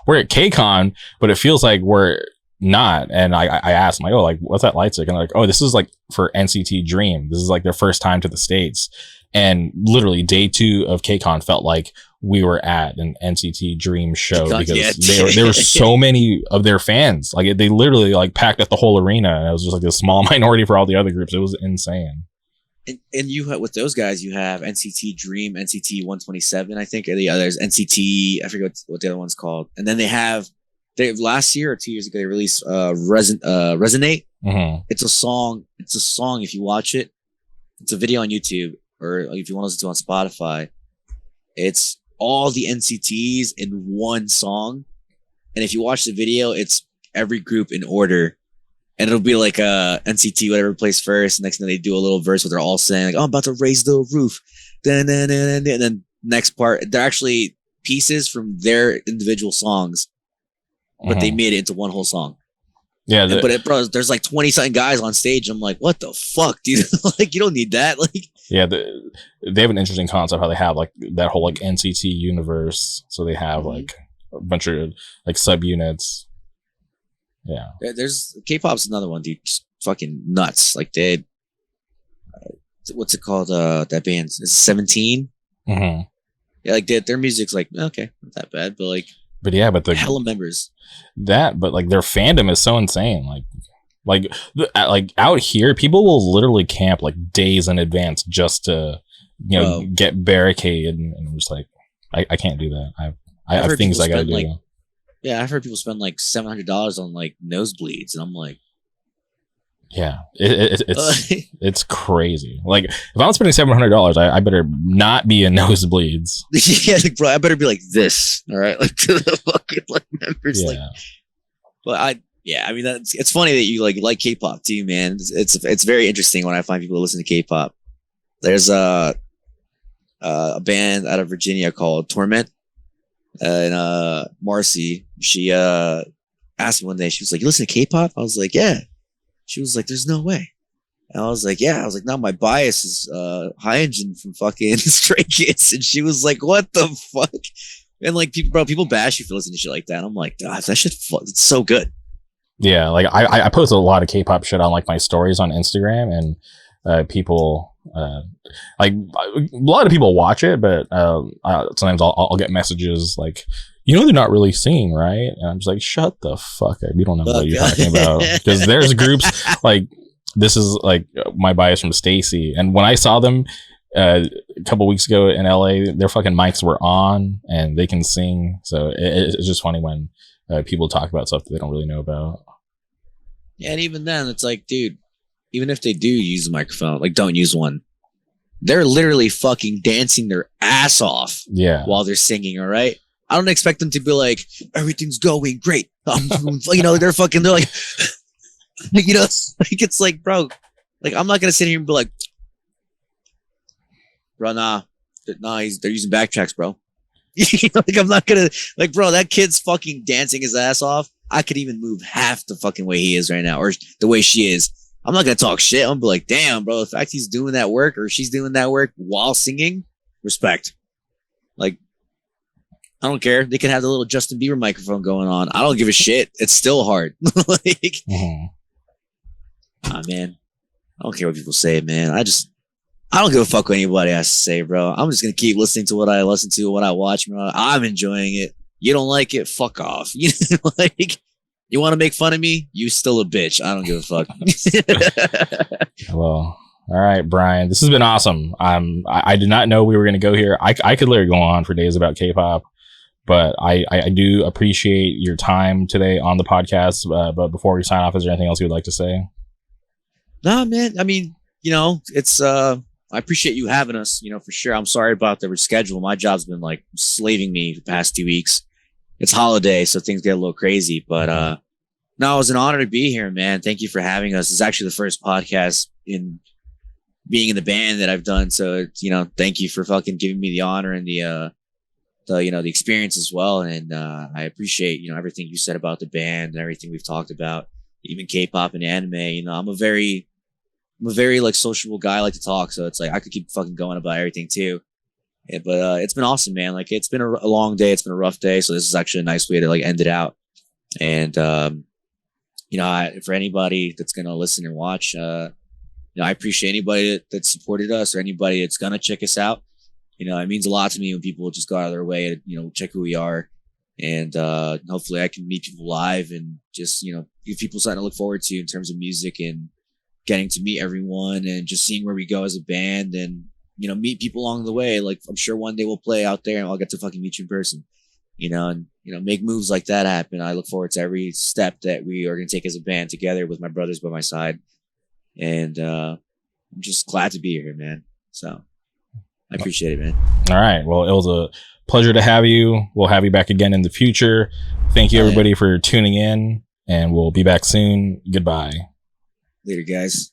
we're at KCON, but it feels like we're not. And I asked them, like, oh, like what's that light stick? And they're like, oh, this is like for NCT Dream. This is like their first time to the States. And literally day 2 of KCON felt like we were at an NCT Dream show because there were so many of their fans. Like they literally like packed up the whole arena, and it was just like a small minority for all the other groups. It was insane. And you have, with those guys, you have NCT Dream, NCT 127, I think, and the others NCT. I forget what the other one's called. And then they last year or 2 years ago they released Resonate. It's a song. It's a song. If you watch it, it's a video on YouTube, or if you want to listen to it on Spotify, it's all the NCTs in one song. And if you watch the video, it's every group in order. And it'll be like NCT, whatever plays first. Next thing they do a little verse where they're all saying, like, oh, I'm about to raise the roof. And then next part, they're actually pieces from their individual songs, but they made it into one whole song. Yeah, bro, there's like 20 something guys on stage. I'm like, what the fuck, dude? Like, you don't need that. Like, yeah, they have an interesting concept how they have like that whole like NCT universe. So they have like a bunch of like subunits. Yeah, there's K-pop's another one, dude. Just fucking nuts. Like they, what's it called? That band is 17. Yeah, like their music's like okay, not that bad, but the hella members. But like their fandom is so insane. Like out here, people will literally camp like days in advance just to get barricaded, and I'm just like, I can't do that. I have things I gotta do. Like, yeah, I've heard people spend like $700 on like nosebleeds, and I'm like, yeah, it's crazy. Like if I'm spending $700, I better not be in nosebleeds. Yeah, like, bro, I better be like this, all right, like to the fucking like members. Yeah. Like, I mean, it's funny that you like K-pop too, man. It's very interesting when I find people who listen to K-pop. There's a band out of Virginia called Torment. And Marcy, she asked me one day, she was like, you listen to K-pop? I was like, yeah. She was like, there's no way. And I was like, yeah. I was like, no, my bias is High Engine from fucking Stray Kids. And she was like, what the fuck? And like people bash you for listening to shit like that. And I'm like, God, that shit, it's so good. Yeah, like I post a lot of K-pop shit on like my stories on Instagram, and people like a lot of people watch it, but sometimes I'll get messages like, they're not really singing, right? And I'm just like, shut the fuck up, you don't know what you're talking about. Because there's groups like this is like my bias from Stacy, and when I saw them a couple weeks ago in LA, their fucking mics were on and they can sing. So it's just funny when people talk about stuff that they don't really know about. Yeah, and even then, it's like, dude, even if they do use a microphone, like don't use one. They're literally fucking dancing their ass off while they're singing, all right? I don't expect them to be like, everything's going great. They're fucking, they're like, like, it's like, bro, like, I'm not going to sit here and be like, bro, nah, they're using backtracks, bro. Like, I'm not going to, like, bro, that kid's fucking dancing his ass off. I could even move half the fucking way he is right now, or the way she is. I'm not going to talk shit. I'm going to be like, damn, bro, the fact he's doing that work or she's doing that work while singing, respect. Like, I don't care. They can have the little Justin Bieber microphone going on. I don't give a shit. It's still hard. Like, man, I don't care what people say, man. I don't give a fuck what anybody has to say, bro. I'm just going to keep listening to what I listen to, what I watch, bro. I'm enjoying it. You don't like it? Fuck off. Like, you want to make fun of me? You still a bitch. I don't give a fuck. Well, all right, Bryan. This has been awesome. I did not know we were going to go here. I could literally go on for days about K-pop, but I do appreciate your time today on the podcast. But before we sign off, is there anything else you would like to say? Nah, man. I mean, it's I appreciate you having us, for sure. I'm sorry about the reschedule. My job's been like slaving me the past 2 weeks. It's holiday, so things get a little crazy, but no, it was an honor to be here, man. Thank you for having us. It's actually the first podcast in being in the band that I've done. So it's, thank you for fucking giving me the honor and the experience as well. And I appreciate, everything you said about the band and everything we've talked about, even K-pop and anime. I'm a very like sociable guy. I like to talk. So it's like, I could keep fucking going about everything too. Yeah, but it's been awesome, man. Like, it's been a long day. It's been a rough day. So this is actually a nice way to like end it out. And, for anybody that's going to listen and watch, I appreciate anybody that supported us or anybody that's going to check us out. It means a lot to me when people just go out of their way to, check who we are. And hopefully I can meet people live and just, give people something to look forward to in terms of music and getting to meet everyone and just seeing where we go as a band and, meet people along the way. Like, I'm sure one day we'll play out there and I'll get to fucking meet you in person, and, make moves like that happen. I look forward to every step that we are going to take as a band together with my brothers by my side. And I'm just glad to be here, man. So I appreciate it, man. All right. Well, it was a pleasure to have you. We'll have you back again in the future. Thank you, everybody, for tuning in, and we'll be back soon. Goodbye. Later, guys.